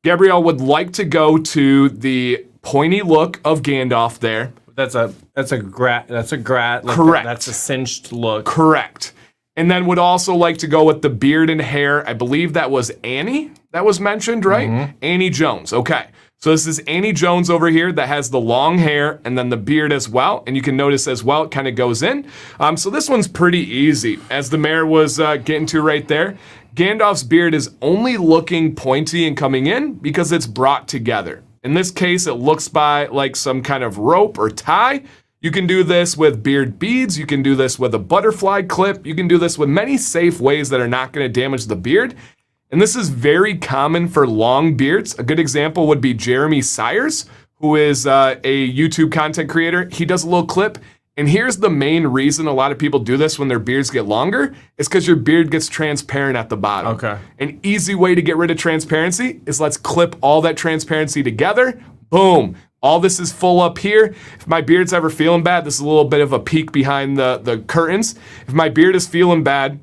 Gabrielle would like to go to the pointy look of Gandalf there. That's a grat. Like correct. That's a cinched look. Correct. And then would also like to go with the beard and hair. I believe that was Annie that was mentioned, right? Annie Jones. Okay. So this is Annie Jones over here that has the long hair and then the beard as well. And you can notice as well, it kind of goes in. So this one's pretty easy. As the mayor was getting to right there, Gandalf's beard is only looking pointy and coming in because it's brought together. In this case, it looks by like some kind of rope or tie. You can do this with beard beads. You can do this with a butterfly clip. You can do this with many safe ways that are not going to damage the beard. And this is very common for long beards. A good example would be Jeremy Sires, who is a YouTube content creator. He does a little clip. And here's the main reason a lot of people do this when their beards get longer is because your beard gets transparent at the bottom. Okay. An easy way to get rid of transparency is let's clip all that transparency together. Boom. All this is full up here. If my beard's ever feeling bad, this is a little bit of a peek behind the curtains. If my beard is feeling bad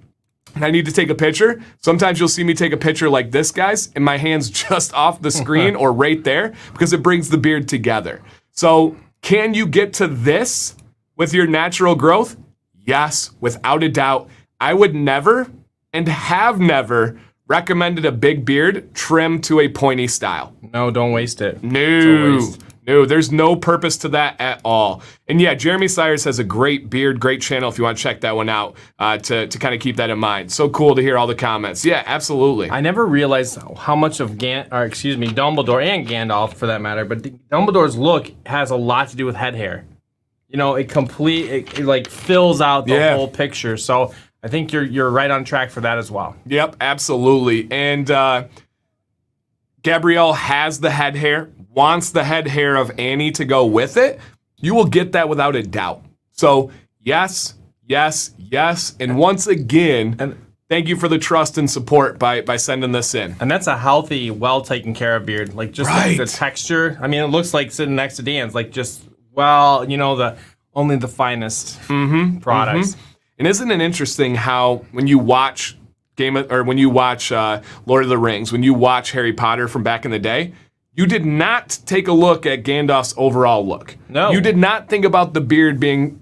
and I need to take a picture, sometimes you'll see me take a picture like this, guys, and my hand's just off the screen or right there because it brings the beard together. So can you get to this with your natural growth? Yes, without a doubt. I would never and have never recommended a big beard trim to a pointy style. No, don't waste it. No, there's no purpose to that at all. And yeah, Jeremy Sires has a great beard, great channel if you want to check that one out to kind of keep that in mind. So cool to hear all the comments. Yeah, absolutely. I never realized how much of Dumbledore and Gandalf for that matter, but Dumbledore's look has a lot to do with head hair. You know, it like fills out the whole picture. So I think you're right on track for that as well. Yep, absolutely. And Gabrielle has the head hair, wants the head hair of Annie to go with it. You will get that without a doubt. So yes, and once again, thank you for the trust and support by sending this in. And that's a healthy, well taken care of beard. Like just the texture. I mean, it looks like sitting next to Dan's. Like just only the finest products. And isn't it interesting how when you watch Lord of the Rings, when you watch Harry Potter from back in the day, you did not take a look at Gandalf's overall look. No. You did not think about the beard being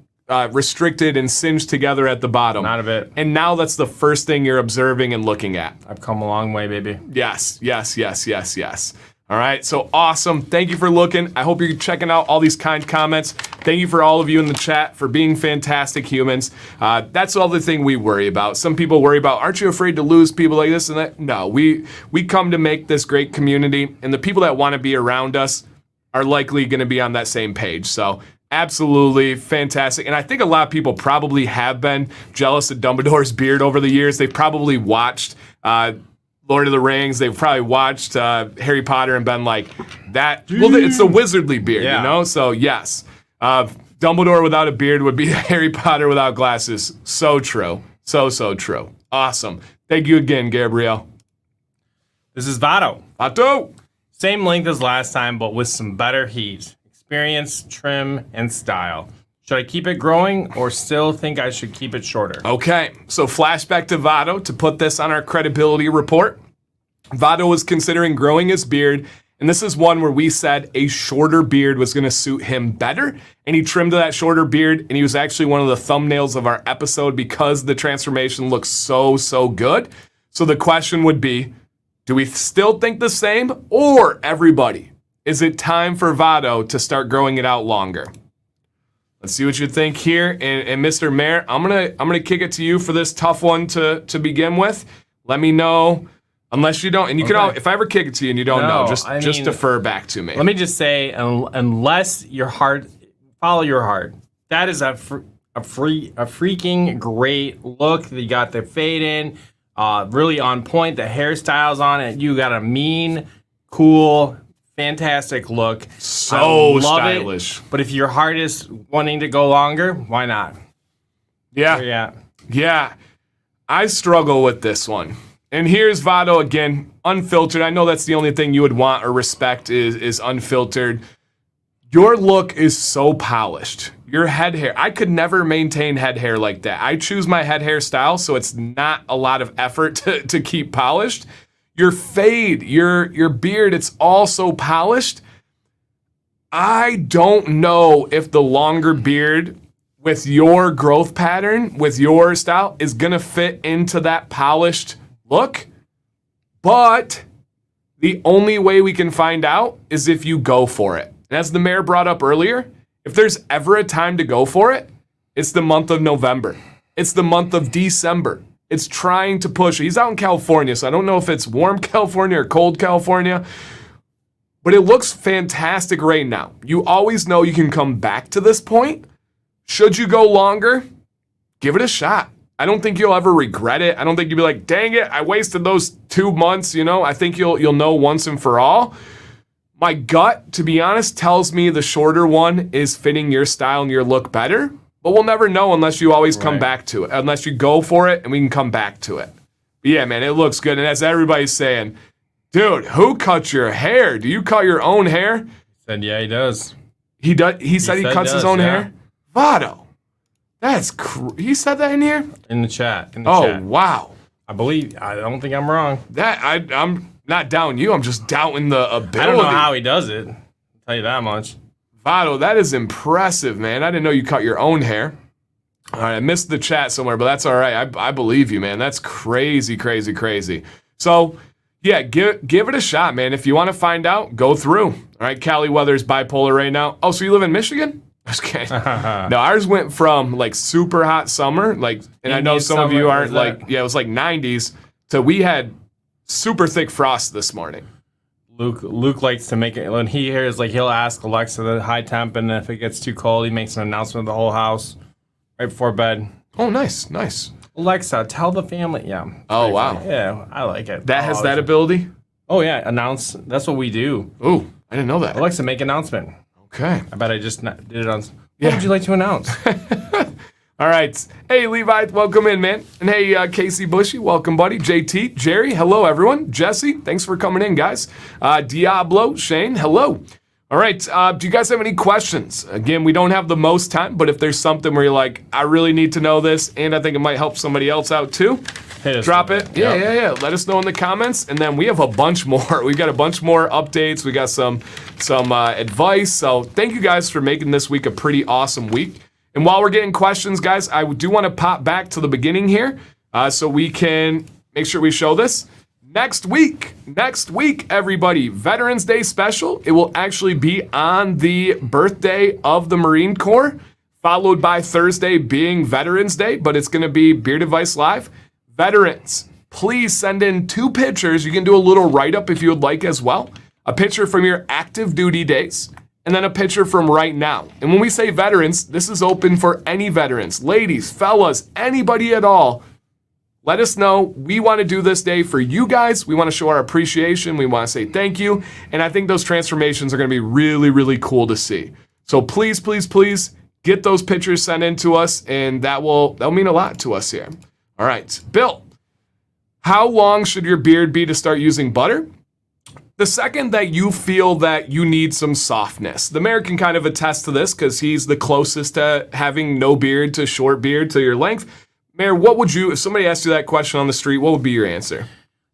restricted and singed together at the bottom. Not a bit. And now that's the first thing you're observing and looking at. I've come a long way, baby. Yes. All right, so awesome. Thank you for looking. I hope you're checking out all these kind comments. Thank you for all of you in the chat for being fantastic humans. That's all the thing we worry about. Some people worry about, aren't you afraid to lose people like this and that? No, we come to make this great community, and the people that want to be around us are likely going to be on that same page. So absolutely fantastic. And I think a lot of people probably have been jealous of Dumbledore's beard over the years. They've probably watched Lord of the Rings. They've probably watched Harry Potter and been like, that. Well, it's the wizardly beard, you know? So yes, Dumbledore without a beard would be Harry Potter without glasses. So true. So true. Awesome. Thank you again, Gabrielle. This is Vato. Vato. Same length as last time, but with some better heat, experience, trim, and style. Should I keep it growing or still think I should keep it shorter? Okay, so flashback to Vado to put this on our credibility report. Vado was considering growing his beard, and this is one where we said a shorter beard was going to suit him better, and he trimmed that shorter beard, and he was actually one of the thumbnails of our episode because the transformation looks so good. So the question would be, do we still think the same, or everybody, is it time for Vado to start growing it out longer? Let's see what you think here. And Mr. Mayor, I'm gonna kick it to you for this tough one to begin with. Let me know, unless you don't, and you can. If I ever kick it to you and you don't know, just defer back to me. Let me just say, unless your heart, follow your heart. That is a freaking great look. You got the fade in, really on point. The hairstyles on it. You got a mean, cool, fantastic look. So stylish. But if your heart is wanting to go longer, why not? Yeah. I struggle with this one. And here's Vado again, unfiltered. I know that's the only thing you would want or respect is unfiltered. Your look is so polished. Your head hair, I could never maintain head hair like that. I choose my head hair style, so it's not a lot of effort to keep polished. Your fade, your beard, it's all so polished. I don't know if the longer beard with your growth pattern, with your style, is gonna fit into that polished look. But the only way we can find out is if you go for it. And as the mayor brought up earlier, if there's ever a time to go for it, it's the month of November. It's the month of December. It's trying to push. He's out in California, so I don't know if it's warm California or cold California, but it looks fantastic right now. You always know you can come back to this point. Should you go longer, give it a shot. I don't think you'll ever regret it. I don't think you'll be like, dang it, I wasted those 2 months, I think you'll know once and for all. My gut, to be honest, tells me the shorter one is fitting your style and your look better. But we'll never know unless you always come back to it. Unless you go for it and we can come back to it. But yeah, man, it looks good. And as everybody's saying, dude, who cuts your hair? Do you cut your own hair? He said, yeah, he does. He does. He said he cuts his own hair? Vado. He said that in here? In the chat. Wow. I don't think I'm wrong. I'm not doubting you. I'm just doubting the ability. I don't know how he does it. I'll tell you that much. Vado, that is impressive, man. I didn't know you cut your own hair. All right, I missed the chat somewhere, but that's all right. I believe you, man. That's crazy. So, yeah, give it a shot, man. If you want to find out, go through. All right, Cali weather's bipolar right now. Oh, so you live in Michigan? Just kidding. No, ours went from like super hot summer, and I know some of you aren't it was like 90s, to we had super thick frost this morning. Luke likes to make it, when he hears, he'll ask Alexa the high temp, and if it gets too cold, he makes an announcement of the whole house right before bed. Oh, nice. Alexa, tell the family. Yeah. Oh, wow. Yeah, I like it. That has that ability? Oh, yeah, announce. That's what we do. Ooh, I didn't know that. Alexa, make announcement. Okay. I bet I just did it on. What would you like to announce? All right. Hey, Levi, welcome in, man. And hey, Casey Bushy, welcome, buddy. JT, Jerry, hello, everyone. Jesse, thanks for coming in, guys. Diablo, Shane, hello. All right. Do you guys have any questions? Again, we don't have the most time, but if there's something where you're like, I really need to know this, and I think it might help somebody else out too, drop it. Yeah. Let us know in the comments, and then we have a bunch more. We've got a bunch more updates. We got some advice. So thank you guys for making this week a pretty awesome week. And while we're getting questions, guys, I do want to pop back to the beginning here so we can make sure we show this. Next week, everybody, Veterans Day special. It will actually be on the birthday of the Marine Corps, followed by Thursday being Veterans Day, but it's going to be Beard Advice Live. Veterans, please send in 2 pictures. You can do a little write-up if you would like as well. A picture from your active duty days, and then a picture from right now. And when we say veterans, this is open for any veterans. Ladies, fellas, anybody at all. Let us know. We want to do this day for you guys. We want to show our appreciation. We want to say thank you. And I think those transformations are going to be really, really cool to see. So please, please, please get those pictures sent in to us, and that'll mean a lot to us here. All right, Bill, how long should your beard be to start using butter? The second that you feel that you need some softness, the mayor can kind of attest to this because he's the closest to having no beard to short beard to your length. Mayor, what would you, if somebody asked you that question on the street, what would be your answer?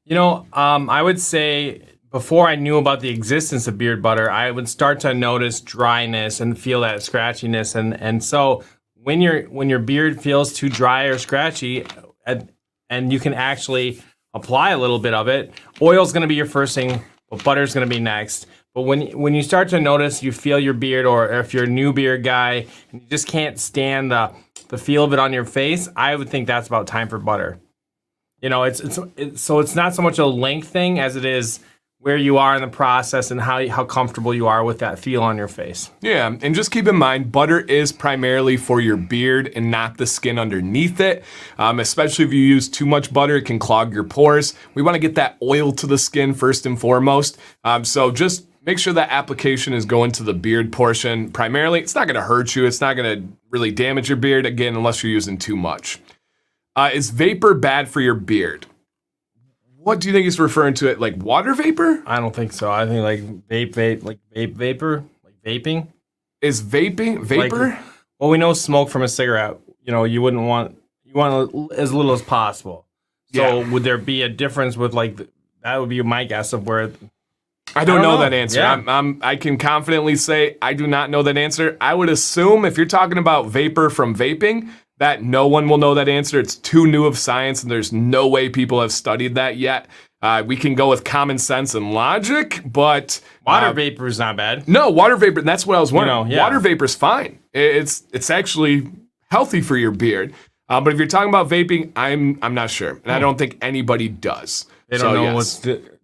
I would say before I knew about the existence of beard butter, I would start to notice dryness and feel that scratchiness. And so when your beard feels too dry or scratchy, and you can actually apply a little bit of it, oil's going to be your first thing. But butter's going to be next. But when you start to notice you feel your beard, or if you're a new beard guy and you just can't stand the feel of it on your face, I would think that's about time for butter. So it's not so much a length thing as it is where you are in the process and how comfortable you are with that feel on your face. Yeah, and just keep in mind, butter is primarily for your beard and not the skin underneath it. Especially if you use too much butter, it can clog your pores. We want to get that oil to the skin first and foremost. So just make sure that application is going to the beard portion primarily. It's not going to hurt you. It's not going to really damage your beard, again, unless you're using too much. Is vapor bad for your beard? What do you think he's referring to it? Like water vapor? I don't think so. I think like vape vapor, like vaping. Is vapor? Well, we know smoke from a cigarette. You want as little as possible. So would there be a difference with that would be my guess of where. I don't know that answer. Yeah. I can confidently say I do not know that answer. I would assume if you're talking about vapor from vaping, that no one will know that answer. It's too new of science, and there's no way people have studied that yet. We can go with common sense and logic, but water vapor is not bad. No, water vapor. That's what I was wondering. Yeah. Water vapor is fine. It's actually healthy for your beard. But if you're talking about vaping, I'm not sure, and I don't think anybody does. They don't know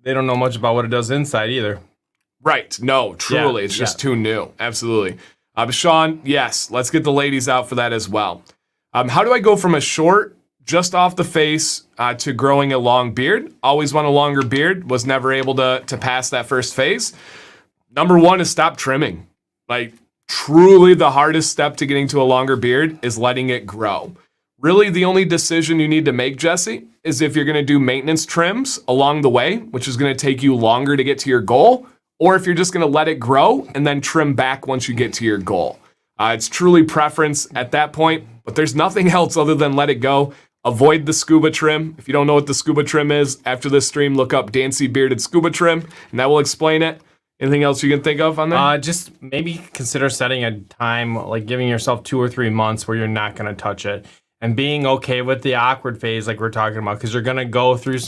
they don't know much about what it does inside either. Right. No, truly, it's just too new. Absolutely. Sean, yes, let's get the ladies out for that as well. How do I go from a short, just off the face, to growing a long beard? Always want a longer beard, was never able to pass that first phase. Number one is stop trimming. Truly the hardest step to getting to a longer beard is letting it grow. Really, the only decision you need to make, Jesse, is if you're going to do maintenance trims along the way, which is going to take you longer to get to your goal, or if you're just going to let it grow and then trim back once you get to your goal. It's truly preference at that point, but there's nothing else other than let it go. Avoid the scuba trim. If you don't know what the scuba trim is, after this stream, look up Dancy Bearded Scuba Trim, and that will explain it. Anything else you can think of on that? Just maybe consider setting a time, like giving yourself 2 or 3 months where you're not going to touch it, and being okay with the awkward phase like we're talking about, because you're going to go through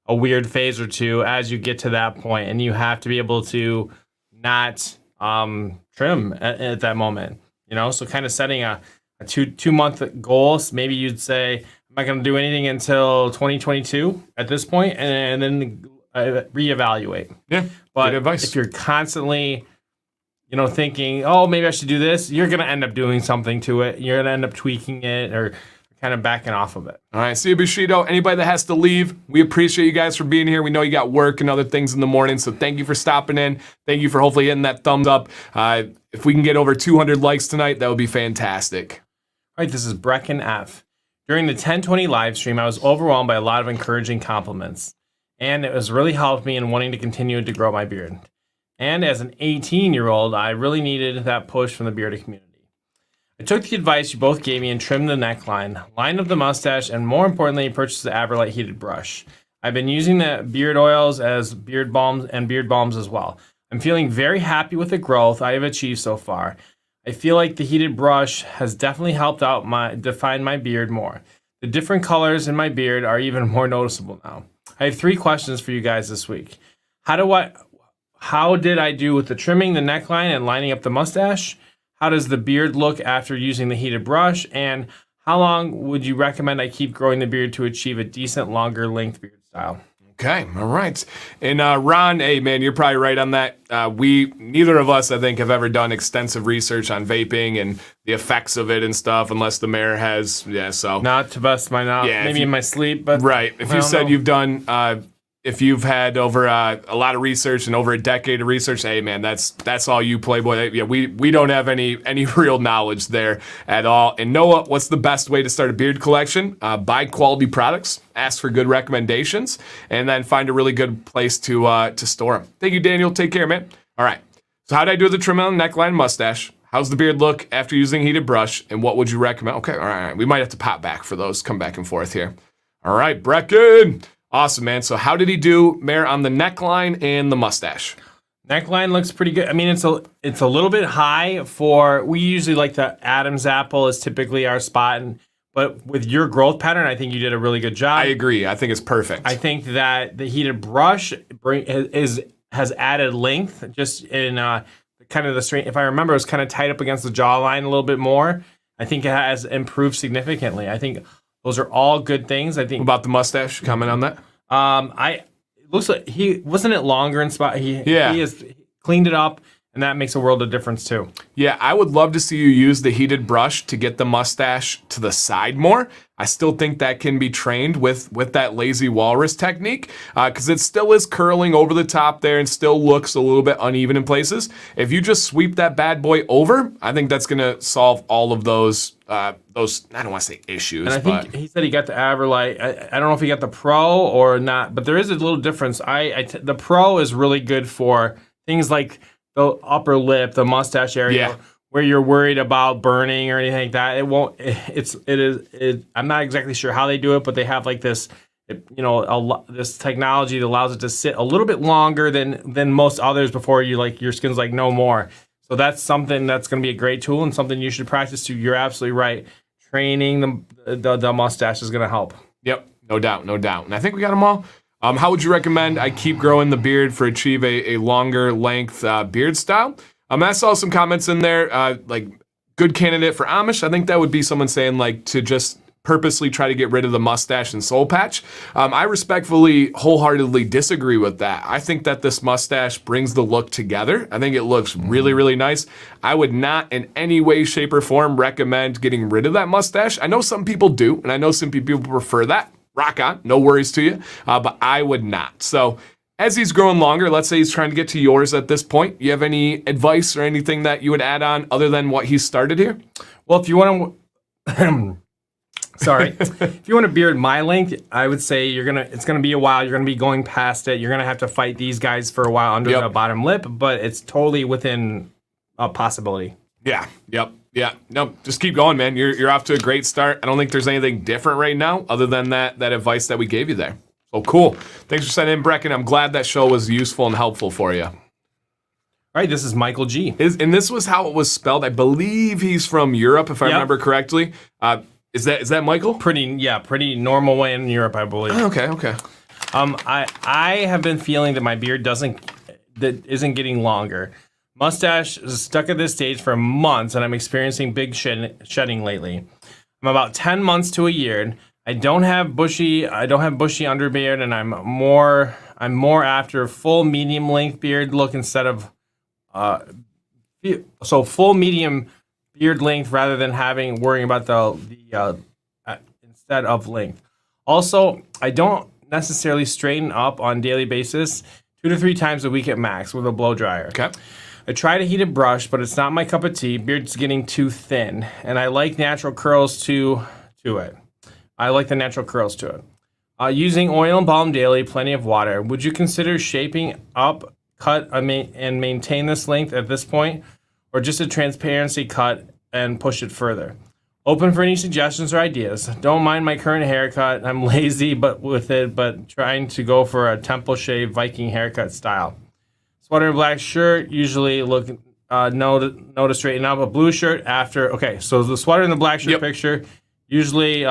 a weird phase or two as you get to that point, and you have to be able to not trim at that moment. So kind of setting a 2-month goal. Maybe you'd say, I'm not going to do anything until 2022 at this point, and then reevaluate. Yeah, but good advice. If you're constantly, thinking, oh, maybe I should do this, you're going to end up doing something to it. You're going to end up tweaking it or kind of backing off of it. All right, see you, Bushido. Anybody that has to leave, we appreciate you guys for being here. We know you got work and other things in the morning, so thank you for stopping in. Thank you for hopefully hitting that thumbs up. If we can get over 200 likes tonight, that would be fantastic. All right, this is Brecken F. During the 1020 live stream, I was overwhelmed by a lot of encouraging compliments, and it has really helped me in wanting to continue to grow my beard. And as an 18-year-old, I really needed that push from the bearded community. I took the advice you both gave me and trimmed the neckline, lined up the mustache, and more importantly, purchased the Aberlite heated brush. I've been using the beard oils as beard balms and beard balms as well. I'm feeling very happy with the growth I have achieved so far. I feel like the heated brush has definitely helped out define my beard more. The different colors in my beard are even more noticeable now. I have 3 questions for you guys this week. How did I do with the trimming the neckline and lining up the mustache? How does the beard look after using the heated brush? And how long would you recommend I keep growing the beard to achieve a decent longer length beard style? Okay, all right. And Ron, hey man, you're probably right on that. Neither of us, I think, have ever done extensive research on vaping and the effects of it and stuff, unless the mayor has. Yeah, so not to best my knowledge. Yeah, maybe in my sleep, but right. If you said you've done if you've had over a lot of research and over a decade of research, hey man, that's all you, Playboy. Yeah, we don't have any real knowledge there at all. And Noah, what's the best way to start a beard collection? Buy quality products, ask for good recommendations, and then find a really good place to store them. Thank you, Daniel. Take care, man. All right. So how did I do the trim on the neckline, mustache? How's the beard look after using heated brush? And what would you recommend? Okay, all right. We might have to pop back for those. Come back and forth here. All right, Brecken. Awesome, man. So how did he do, Mayor, on the neckline and the mustache? Neckline looks pretty good. I mean, it's a little bit high for, we usually like the Adam's apple is typically our spot. But with your growth pattern, I think you did a really good job. I agree. I think it's perfect. I think that the heated brush has added length just in kind of the straight. If I remember, it was kind of tight up against the jawline a little bit more. I think it has improved significantly. I think those are all good things. I think. What about the mustache? Comment on that. It looks like wasn't it longer in spot. He has cleaned it up, and that makes a world of difference too. Yeah, I would love to see you use the heated brush to get the mustache to the side more. I still think that can be trained with that lazy walrus technique because it still is curling over the top there and still looks a little bit uneven in places. If you just sweep that bad boy over, I think that's going to solve all of those, I don't want to say issues. And I think he said he got the Averlight. I don't know if he got the Pro or not, but there is a little difference. The Pro is really good for things like the upper lip, the mustache area, where you're worried about burning or anything like that. It won't. I'm not exactly sure how they do it, but they have like this, this technology that allows it to sit a little bit longer than most others before your skin's like no more. So that's something that's going to be a great tool and something you should practice too. You're absolutely right. Training the mustache is going to help. Yep, no doubt. And I think we got them all. How would you recommend I keep growing the beard for achieve a longer length beard style? I saw some comments in there, like good candidate for Amish. I think that would be someone saying like to just purposely try to get rid of the mustache and soul patch. I respectfully, wholeheartedly disagree with that. I think that this mustache brings the look together. I think it looks really, really nice. I would not in any way, shape, or form recommend getting rid of that mustache. I know some people do, and I know some people prefer that. Rock on, no worries to you, but I would not. So as he's growing longer, let's say he's trying to get to yours at this point, you have any advice or anything that you would add on other than what he's started here? Well, if you want to, if you want to beard my length, I would say it's gonna be a while. You're gonna be going past it. You're gonna have to fight these guys for a while under the bottom lip, but it's totally within a possibility. Yeah. No, just keep going, man. You're off to a great start. I don't think there's anything different right now other than that advice that we gave you there. So cool. Thanks for sending in, Brecken. I'm glad that show was useful and helpful for you. All right, this is Michael G. And this was how it was spelled. I believe he's from Europe, if I remember correctly. Is that Michael? Pretty normal way in Europe, I believe. Okay. I have been feeling that my beard isn't getting longer. Mustache is stuck at this stage for months, and I'm experiencing big shedding lately. I'm about 10 months to a year. I don't have bushy underbeard, and I'm more after full medium length beard look instead of full medium beard length rather than worrying about the instead of length. Also, I don't necessarily straighten up on a daily basis, 2 to 3 times a week at max with a blow dryer. Okay. I tried a heated brush, but it's not my cup of tea. Beard's getting too thin, and I like natural curls to it. I like the natural curls to it. Using oil and balm daily, plenty of water. Would you consider shaping up, cut, and maintain this length at this point, or just a transparency cut and push it further? Open for any suggestions or ideas. Don't mind my current haircut. I'm lazy but trying to go for a temple shave Viking haircut style. Sweater and black shirt, usually look no to straighten up. A blue shirt after. Okay, so the sweater and the black shirt picture, usually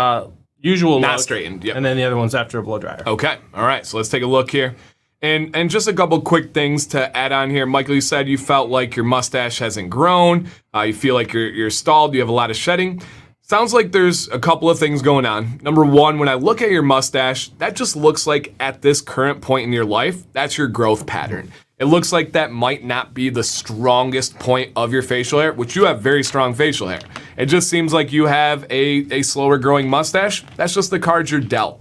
usual not look, straightened. and then the other one's after a blow dryer. Okay, all right. So let's take a look here, and just a couple quick things to add on here. Michael, you said you felt like your mustache hasn't grown. You feel like you're stalled. You have a lot of shedding. Sounds like there's a couple of things going on. Number one, when I look at your mustache, that just looks like at this current point in your life, that's your growth pattern. It looks like that might not be the strongest point of your facial hair, which you have very strong facial hair. It just seems like you have a slower growing mustache. That's just the cards you're dealt.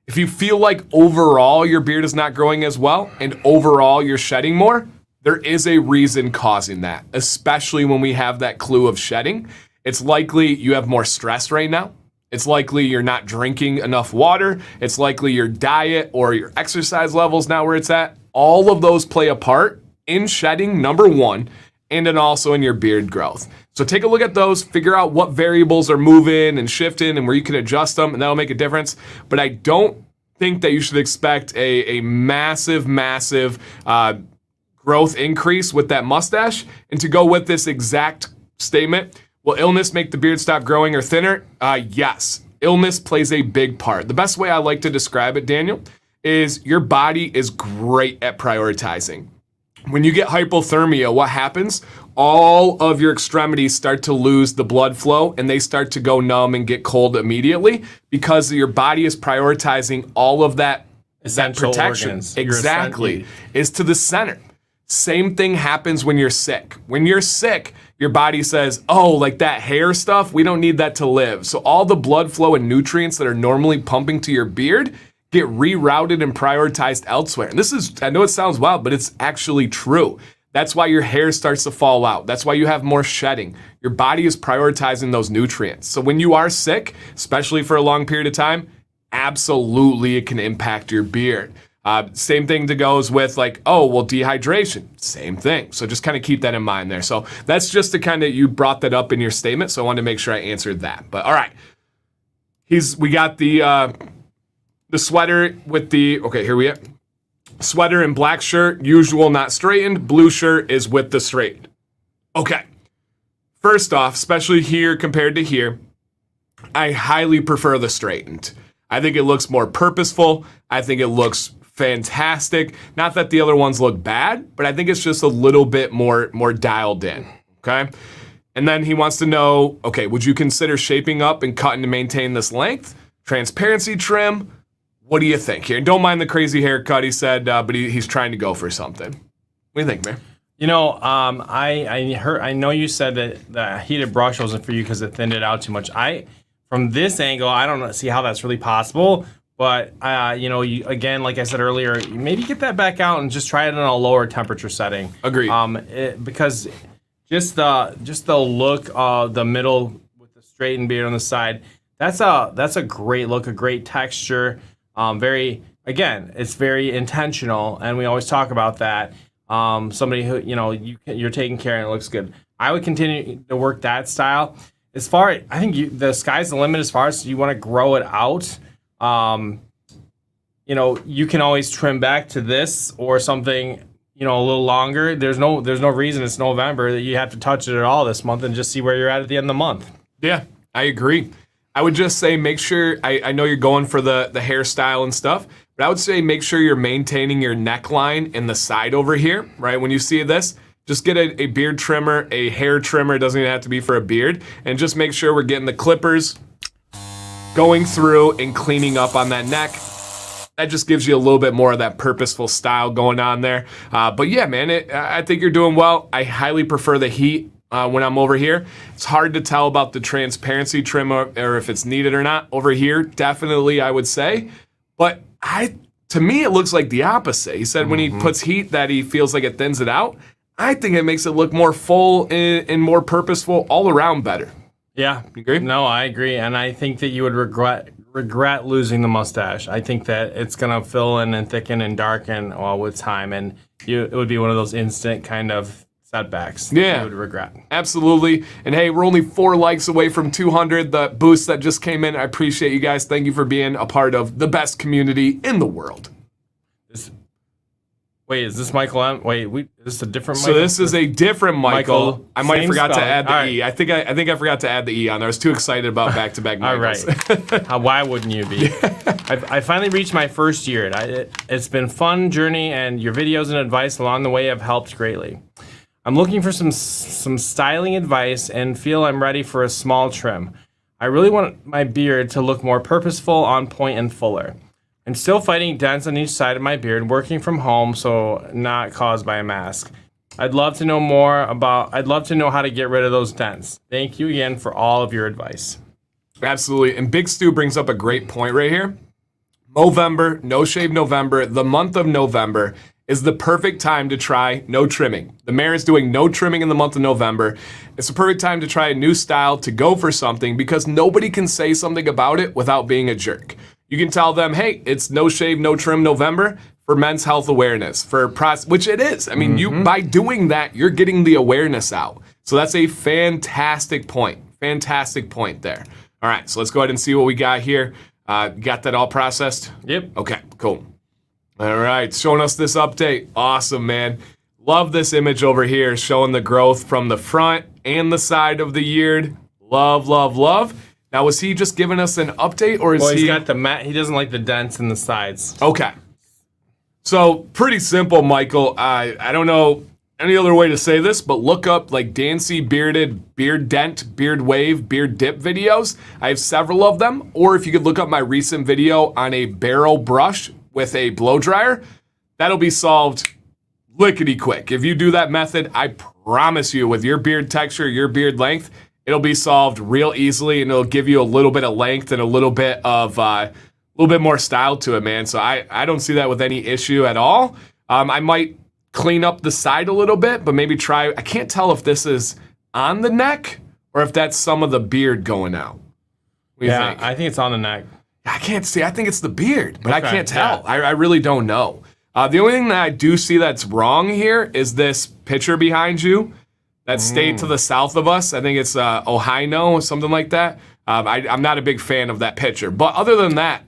If you feel like overall your beard is not growing as well and overall you're shedding more, there is a reason causing that, especially when we have that clue of shedding. It's likely you have more stress right now. It's likely you're not drinking enough water. It's likely your diet or your exercise levels not where it's at. All of those play a part in shedding, number one, and then also in your beard growth. So take a look at those, figure out what variables are moving and shifting and where you can adjust them, and that'll make a difference. But I don't think that you should expect a massive growth increase with that mustache. And to go with this exact statement, will illness make the beard stop growing or thinner? Yes, illness plays a big part. The best way I like to describe it, Daniel, is your body is great at prioritizing. When you get hypothermia, what happens? All of your extremities start to lose the blood flow and they start to go numb and get cold immediately because your body is prioritizing all of that Essential protection. organs. Exactly. Is to the center. Same thing happens when you're sick. When you're sick, your body says, oh, like that hair stuff, we don't need that to live. So all the blood flow and nutrients that are normally pumping to your beard get rerouted and prioritized elsewhere. And this is, I know it sounds wild, but it's actually true. That's why your hair starts to fall out. That's why you have more shedding. Your body is prioritizing those nutrients. So when you are sick, especially for a long period of time, absolutely it can impact your beard. Same thing that goes with like, oh, well, dehydration, same thing. So just kind of keep that in mind there. So that's just to kind of, you brought that up in your statement. So I wanted to make sure I answered that. But all right, we got the sweater with the, okay, here we are. Sweater and black shirt, usual not straightened. Blue shirt is with the straightened. Okay. First off, especially here compared to here, I highly prefer the straightened. I think it looks more purposeful. I think it looks fantastic. Not that the other ones look bad, but I think it's just a little bit more dialed in. Okay. And then he wants to know, okay, would you consider shaping up and cutting to maintain this length? Transparency trim. What do you think here? Don't mind the crazy haircut, he said, but he's trying to go for something. What do you think, man? You know, I know you said that the heated brush wasn't for you because it thinned it out too much. From this angle, I don't see how that's really possible. But you know, again, like I said earlier, maybe get that back out and just try it in a lower temperature setting. Agreed. Because just the look of the middle with the straightened beard on the side, that's a great look, a great texture. It's very intentional, and we always talk about that. Somebody who, you know, you're taking care and it looks good. I would continue to work that style. I think the sky's the limit as far as you want to grow it out. You know, you can always trim back to this or something, you know, a little longer. There's no reason it's November that you have to touch it at all this month and just see where you're at the end of the month. Yeah, I agree. I would just say make sure, I know you're going for the hairstyle and stuff, but I would say make sure you're maintaining your neckline in the side over here, right? When you see this, just get a beard trimmer, a hair trimmer, it doesn't even have to be for a beard, and just make sure we're getting the clippers going through and cleaning up on that neck. That just gives you a little bit more of that purposeful style going on there. But yeah, man, I think you're doing well. I highly prefer the heat. When I'm over here, it's hard to tell about the transparency trim or if it's needed or not. Over here, definitely, I would say. But to me, it looks like the opposite. He said when he puts heat that he feels like it thins it out. I think it makes it look more full and more purposeful, all around better. Yeah. You agree? No, I agree. And I think that you would regret losing the mustache. I think that it's going to fill in and thicken and darken with time. And it would be one of those instant kind of setbacks that you would regret. Absolutely. And hey, we're only 4 likes away from 200. The boost that just came in, I appreciate you guys. Thank you for being a part of the best community in the world. Wait, is this Michael M? Wait, is this a different Michael? So this is a different Michael. I might have forgot to add the right. E. I think I forgot to add the E on there. I was too excited about back-to-back Michaels. All right. Why wouldn't you be? I finally reached my first year. It's been a fun journey, and your videos and advice along the way have helped greatly. I'm looking for some styling advice and feel I'm ready for a small trim. I really want my beard to look more purposeful, on point, and fuller. I'm still fighting dents on each side of my beard, working from home, so not caused by a mask. I'd love to know how to get rid of those dents. Thank you again for all of your advice. Absolutely. And Big Stu brings up a great point right here. Movember, No Shave November, the month of November is the perfect time to try no trimming. The mayor is doing no trimming in the month of November. It's the perfect time to try a new style, to go for something, because nobody can say something about it without being a jerk. You can tell them, hey, it's no shave, no trim November for men's health awareness, which it is. I mean, you by doing that, you're getting the awareness out. So that's a fantastic point. Fantastic point there. All right, so let's go ahead and see what we got here. Got that all processed? Yep. Okay, cool. All right, showing us this update. Awesome, man. Love this image over here showing the growth from the front and the side of the beard. Love, love, love. Now, was he just giving us an update, or is Well, he's got the he doesn't like the dents in the sides. Okay. So, pretty simple, Michael. I don't know any other way to say this, but look up like Dancy bearded beard dent, beard wave, beard dip videos. I have several of them. Or if you could look up my recent video on a barrel brush with a blow dryer, that'll be solved lickety quick. If you do that method, I promise you, with your beard texture, your beard length, it'll be solved real easily, and it'll give you a little bit of length and a little bit more style to it, man. So I don't see that with any issue at all. I might clean up the side a little bit, but maybe try. I can't tell if this is on the neck or if that's some of the beard going out. What do you think? I think it's on the neck. I can't see. I think it's the beard, but I Okay, can't tell. yeah. I really don't know. The only thing that I do see that's wrong here is this picture behind you, that state to the south of us. I think it's Ohio or something like that. I'm not a big fan of that picture. But other than that,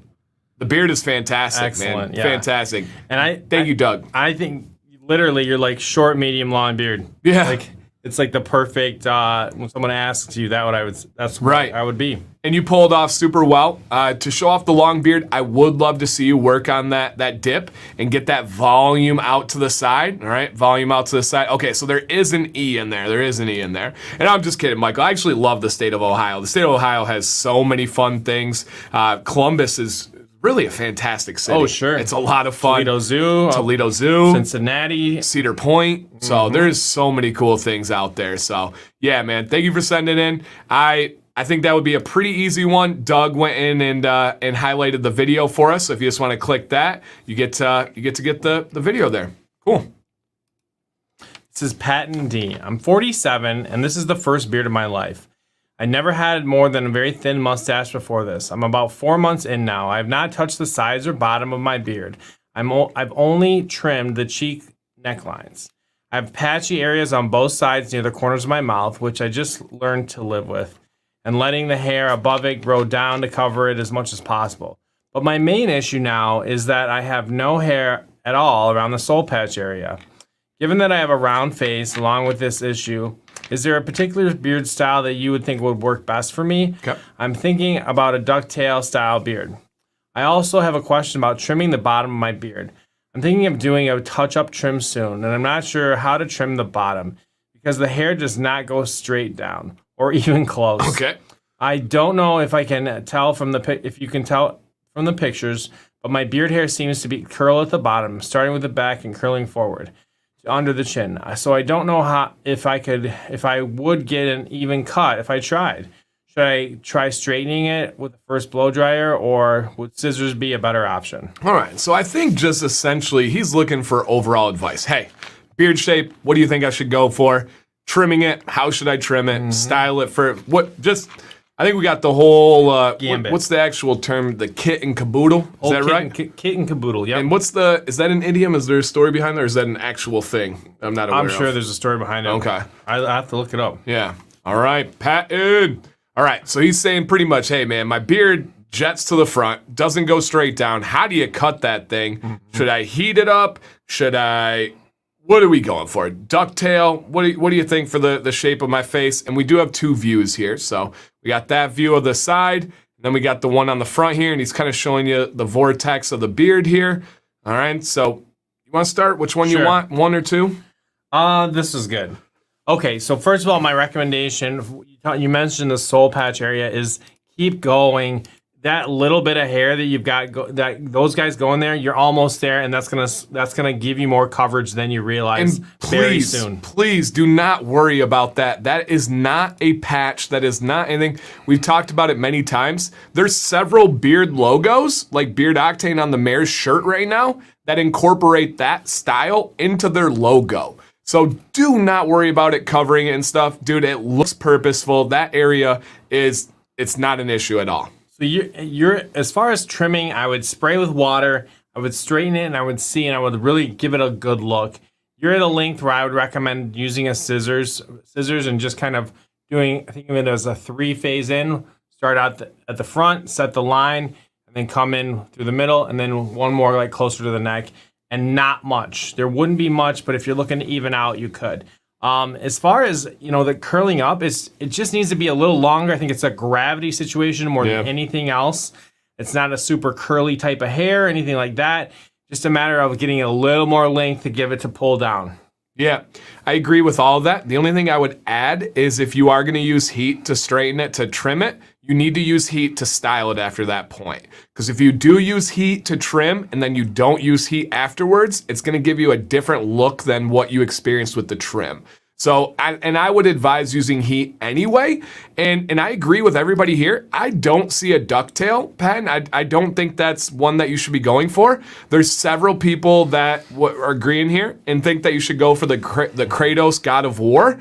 the beard is fantastic, Excellent, man. yeah. Fantastic. And Thank you, Doug. I think literally you're like short, medium, long beard. Yeah. Like it's like the perfect. When someone asks you that's Right. what I would be. And you pulled off super well. To show off the long beard, I would love to see you work on that dip and get that volume out to the side. All right, volume out to the side. Okay, so there is an E in there. There is an E in there. And I'm just kidding, Michael. I actually love the state of Ohio. The state of Ohio has so many fun things. Columbus is really a fantastic city. Oh, sure. It's a lot of fun. Toledo Zoo, Cincinnati, Cedar Point. So there's so many cool things out there. So yeah, man, thank you for sending it in. I think that would be a pretty easy one. Doug went in and highlighted the video for us. So if you just want to click that, you get to get the video there. Cool. This is Patton D. I'm 47, and this is the first beard of my life. I never had more than a very thin mustache before this. I'm about 4 months in now. I have not touched the sides or bottom of my beard. I've only trimmed the cheek necklines. I have patchy areas on both sides near the corners of my mouth, which I just learned to live with, and letting the hair above it grow down to cover it as much as possible. But my main issue now is that I have no hair at all around the soul patch area. Given that I have a round face along with this issue, is there a particular beard style that you would think would work best for me? Okay. I'm thinking about a ducktail style beard. I also have a question about trimming the bottom of my beard. I'm thinking of doing a touch-up trim soon, and I'm not sure how to trim the bottom because the hair does not go straight down or even close. Okay. I don't know if I can tell if you can tell from the pictures, but my beard hair seems to be curl at the bottom, starting with the back and curling forward under the chin. So I don't know if I would get an even cut if I tried. Should I try straightening it with the first blow dryer, or would scissors be a better option? All right. So I think just essentially he's looking for overall advice. Hey, beard shape, what do you think I should go for? Trimming it, how should I trim it? Style it for what? I think we got the whole Gambit. What's the actual term? The kit and caboodle. Is that right? Kit and caboodle, yep. And is that an idiom? Is there a story behind that, or is that an actual thing? I'm not aware I'm sure of. there's a story behind it. Okay. I'll have to look it up. Yeah. All right, Patton. All right, so he's saying pretty much, hey, man, my beard jets to the front, doesn't go straight down. How do you cut that thing? Should I heat it up? What are we going for? Ducktail? What do you think for the shape of my face? And we do have two views here. So we got that view of the side, and then we got the one on the front here, and he's kind of showing you the vortex of the beard here. All right, so you want to start? Which one you want? One or two? This is good. Okay, so first of all, my recommendation, you mentioned the soul patch area, is keep going. that little bit of hair that you've got, that those guys go in there, you're almost there, and that's gonna give you more coverage than you realize And very soon. please do not worry about that. That is not a patch. That is not anything. We've talked about it many times. There's several beard logos, like Beard Octane on the Mayor's shirt right now, that incorporate that style into their logo. So do not worry about it covering it and stuff. Dude, it looks purposeful. That area it's not an issue at all. So you're as far as trimming, I would spray with water, I would straighten it, and I would really give it a good look. You're at a length where I would recommend using a scissors and just kind of think of it as a 3-phase in. Start out at the front, set the line, and then come in through the middle, and then one more like closer to the neck, and not much. There wouldn't be much, but if you're looking to even out, you could. As far as, the curling up, it just needs to be a little longer. I think it's a gravity situation more than anything else. It's not a super curly type of hair or anything like that. Just a matter of getting a little more length to give it to pull down. Yeah, I agree with all of that. The only thing I would add is if you are going to use heat to straighten it, to trim it, you need to use heat to style it after that point. Because if you do use heat to trim and then you don't use heat afterwards, it's going to give you a different look than what you experienced with the trim. So, I would advise using heat anyway. And I agree with everybody here. I don't see a ducktail pen. I don't think that's one that you should be going for. There's several people that are agreeing here and think that you should go for the Kratos God of War.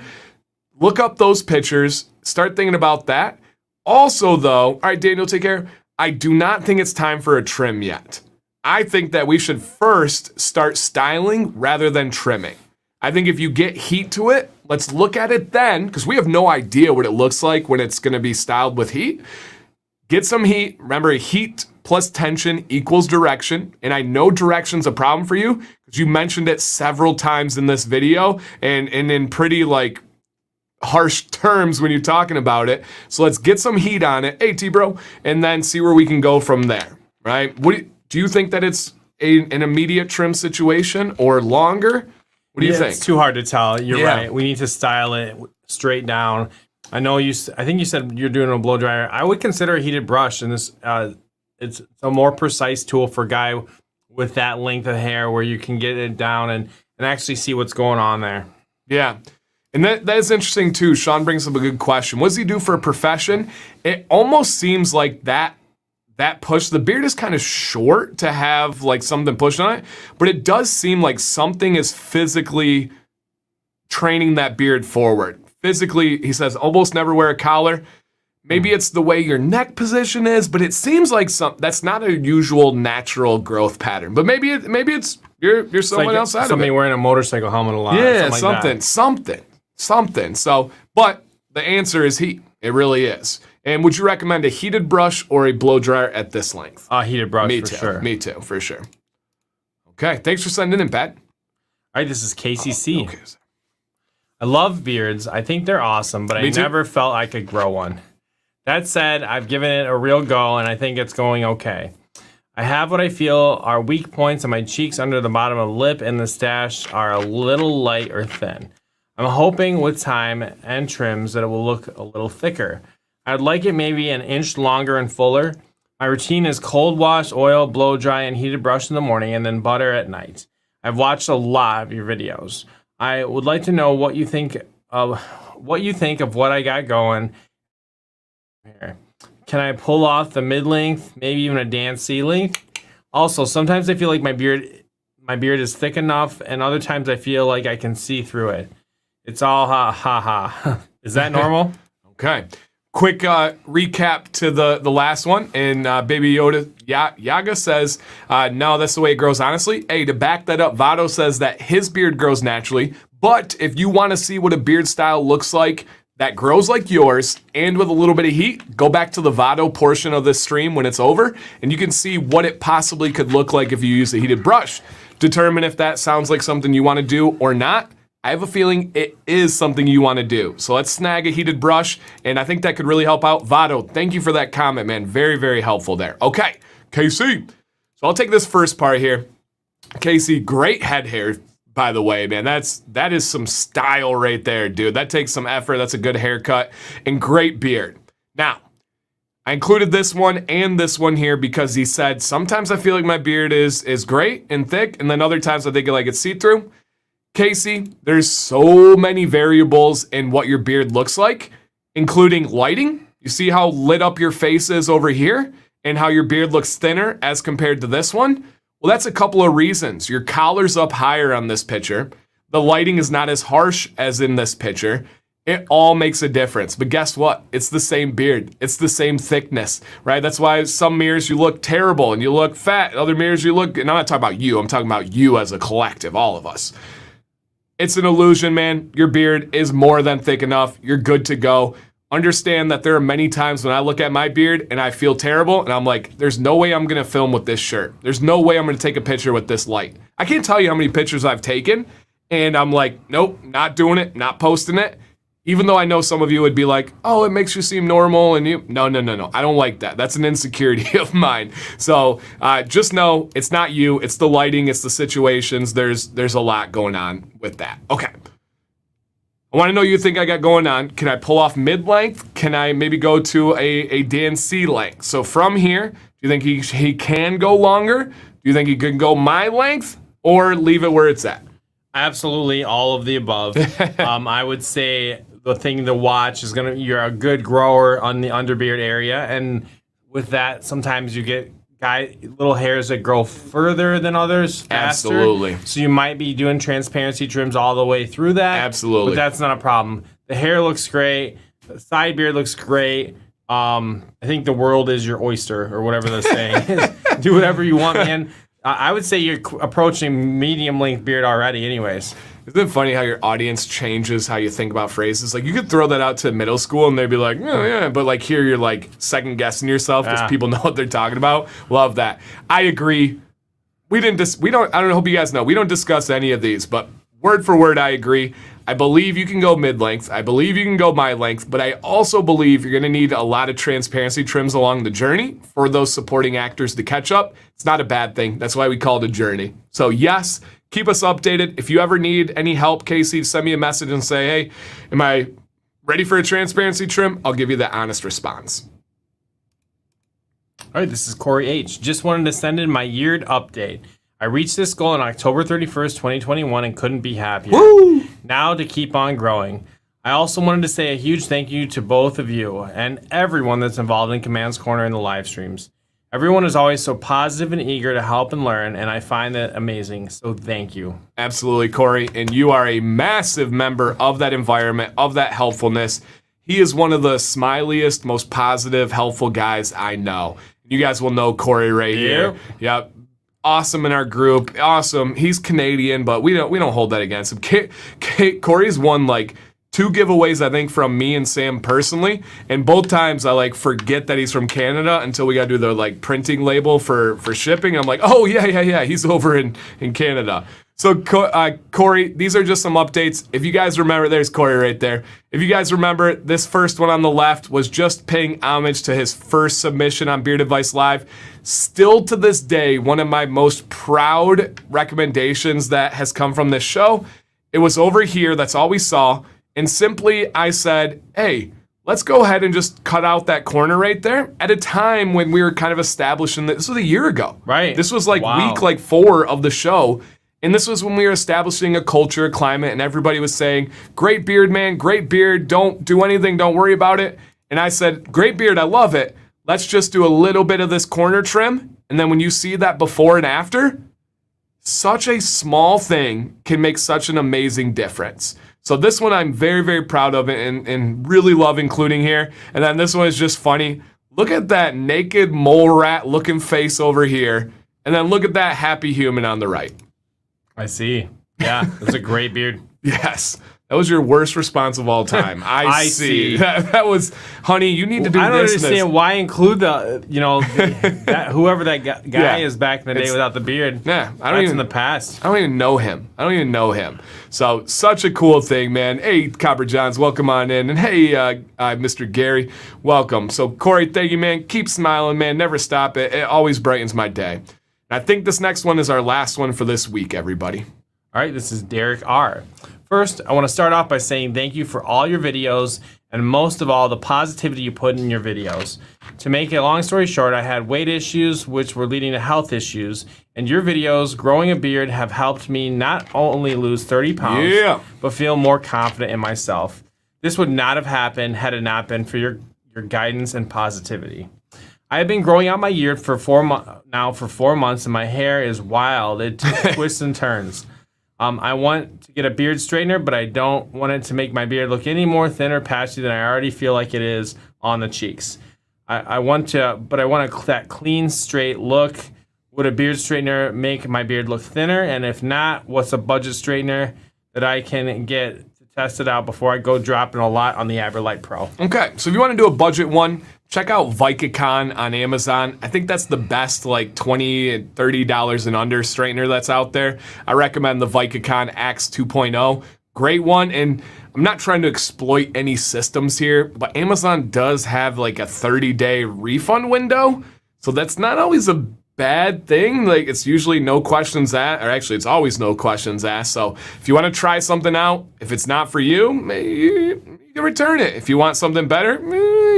Look up those pictures. Start thinking about that. Also, though, all right, Daniel, take care. I do not think it's time for a trim yet. I think that we should first start styling rather than trimming. I think if you get heat to it, let's look at it then, because we have no idea what it looks like when it's going to be styled with heat. Get some heat. Remember, heat plus tension equals direction. And I know direction's a problem for you because you mentioned it several times in this video and in pretty harsh terms when you're talking about it. So let's get some heat on it, hey T-bro, and then see where we can go from there, right? Do you think that it's an immediate trim situation or longer? What do you think? It's too hard to tell. You're right. We need to style it straight down. I think you said you're doing a blow dryer. I would consider a heated brush, and this it's a more precise tool for a guy with that length of hair where you can get it down and actually see what's going on there. Yeah. And that is interesting too. Sean brings up a good question. What does he do for a profession? It almost seems like that push, the beard is kind of short to have something pushed on it, but it does seem like something is physically training that beard forward. Physically, he says, almost never wear a collar. Maybe it's the way your neck position is, but it seems like that's not a usual natural growth pattern. But maybe it's you're someone outside of it. Somebody wearing a motorcycle helmet a lot. Yeah, something. So, but the answer is heat. It really is. And would you recommend a heated brush or a blow dryer at this length? Heated brush, Me for too. sure. Me too, for sure. Okay, thanks for sending in, Pat. All right, this is KCC. Okay. I love beards. I think they're awesome, but I too. never felt I could grow one. That said, I've given it a real go, and I think it's going okay. I have what I feel are weak points, and my cheeks under the bottom of the lip and the stash are a little light or thin. I'm hoping with time and trims that it will look a little thicker. I'd like it maybe an inch longer and fuller. My routine is cold wash, oil, blow dry, and heated brush in the morning, and then butter at night. I've watched a lot of your videos. I would like to know what you think of what I got going here. Can I pull off the mid-length, maybe even a Dan C length? Also, sometimes I feel like my beard is thick enough, and other times I feel like I can see through it. It's all ha. Is that normal? Okay. Quick recap to the last one. And Baby Yoda Yaga says, no, that's the way it grows, honestly. Hey, to back that up, Vado says that his beard grows naturally. But if you want to see what a beard style looks like that grows like yours and with a little bit of heat, go back to the Vado portion of this stream when it's over, and you can see what it possibly could look like if you use a heated brush. Determine if that sounds like something you want to do or not. I have a feeling it is something you want to do. So let's snag a heated brush, and I think that could really help out. Vado, thank you for that comment, man. Very, very helpful there. Okay, KC. So I'll take this first part here. KC, great head hair, by the way, man. That is some style right there, dude. That takes some effort. That's a good haircut and great beard. Now, I included this one and this one here because he said, sometimes I feel like my beard is great and thick, and then other times I think like it's see-through. Casey, there's so many variables in what your beard looks like, including lighting. You see how lit up your face is over here and how your beard looks thinner as compared to this one? Well, that's a couple of reasons. Your collar's up higher on this picture. The lighting is not as harsh as in this picture. It all makes a difference. But guess what? It's the same beard. It's the same thickness, right? That's why some mirrors you look terrible and you look fat. Other mirrors you look, and I'm not talking about you. I'm talking about you as a collective, all of us. It's an illusion, man. Your beard is more than thick enough. You're good to go. Understand that there are many times when I look at my beard and I feel terrible and I'm like, there's no way I'm going to film with this shirt. There's no way I'm going to take a picture with this light. I can't tell you how many pictures I've taken and I'm like, nope, not doing it, not posting it. Even though I know some of you would be like, oh, it makes you seem normal, and you, no. I don't like that. That's an insecurity of mine. So just know it's not you, it's the lighting, it's the situations. There's a lot going on with that. Okay. I want to know what you think I got going on. Can I pull off mid-length? Can I maybe go to a Dan C length? So from here, do you think he can go longer? Do you think he can go my length, or leave it where it's at? Absolutely, all of the above. I would say the thing to watch is you're a good grower on the underbeard area, and with that, sometimes you get little hairs that grow further than others, faster. Absolutely. So you might be doing transparency trims all the way through that. Absolutely. But that's not a problem. The hair looks great. The side beard looks great. I think the world is your oyster, or whatever the saying is. Do whatever you want, man. I would say you're approaching medium length beard already anyways. Isn't it funny how your audience changes how you think about phrases? Like, you could throw that out to middle school and they'd be like, oh, yeah. But like here, you're like second guessing yourself because people know what they're talking about. Love that. I agree. I don't hope you guys know. We don't discuss any of these, but word for word, I agree. I believe you can go mid-length. I believe you can go my length, but I also believe you're going to need a lot of transparency trims along the journey for those supporting actors to catch up. It's not a bad thing. That's why we call it a journey. So yes, keep us updated. If you ever need any help, Casey, send me a message and say, hey, am I ready for a transparency trim? I'll give you the honest response. All right, this is Corey H. Just wanted to send in my yeared update. I reached this goal on October 31st, 2021 and couldn't be happier. Woo! Now to keep on growing. I also wanted to say a huge thank you to both of you and everyone that's involved in Command's Corner and the live streams. Everyone is always so positive and eager to help and learn, and I find that amazing, so thank you. Absolutely, Corey, and you are a massive member of that environment, of that helpfulness. He is one of the smiliest, most positive, helpful guys I know. You guys will know Corey right here. Yep. Awesome in our group. Awesome. He's Canadian, but we don't hold that against him. Corey's won like 2 giveaways, I think, from me and Sam personally, and both times I like forget that he's from Canada until we got to do the like printing label for shipping. I'm like, oh yeah, he's over in Canada. So Corey, these are just some updates. If you guys remember, there's Corey right there. If you guys remember, this first one on the left was just paying homage to his first submission on Beard Advice Live. Still to this day, one of my most proud recommendations that has come from this show. It was over here, that's all we saw. And simply I said, hey, let's go ahead and just cut out that corner right there at a time when we were kind of establishing this was a year ago. Right. This was like week 4 of the show. And this was when we were establishing a culture, a climate, and everybody was saying, great beard, man, great beard, don't do anything, don't worry about it. And I said, great beard, I love it. Let's just do a little bit of this corner trim. And then when you see that before and after, such a small thing can make such an amazing difference. So this one I'm very, very proud of and really love including here. And then this one is just funny. Look at that naked mole rat looking face over here. And then look at that happy human on the right. I see. Yeah, that's a great beard. Yes. That was your worst response of all time. I see. That was, honey, you need to do this. I don't understand why include the, whoever that guy is back in the day without the beard. Yeah, that's in the past. I don't even know him. So, such a cool thing, man. Hey, Copper Johns, welcome on in. And hey, Mr. Gary, welcome. So, Corey, thank you, man. Keep smiling, man. Never stop it. It always brightens my day. I think this next one is our last one for this week, everybody. All right, this is Derek R. First, I want to start off by saying thank you for all your videos and most of all, the positivity you put in your videos. To make a long story short, I had weight issues, which were leading to health issues, and your videos, growing a beard, have helped me not only lose 30 pounds, but feel more confident in myself. This would not have happened had it not been for your guidance and positivity. I have been growing out my beard for 4 months, and my hair is wild. It twists and turns. I want to get a beard straightener, but I don't want it to make my beard look any more thin or patchy than I already feel like it is on the cheeks. I want that clean, straight look. Would a beard straightener make my beard look thinner? And if not, what's a budget straightener that I can get to test it out before I go dropping a lot on the AberLite Pro? Okay, so if you want to do a budget one, check out Vicacon on Amazon. I think that's the best, like $20, $30 and under straightener that's out there. I recommend the Vicacon Axe 2.0. Great one, and I'm not trying to exploit any systems here, but Amazon does have like a 30-day refund window, so that's not always a bad thing. Like, it's usually no questions asked, or actually it's always no questions asked. So if you want to try something out, if it's not for you, you can return it. If you want something better,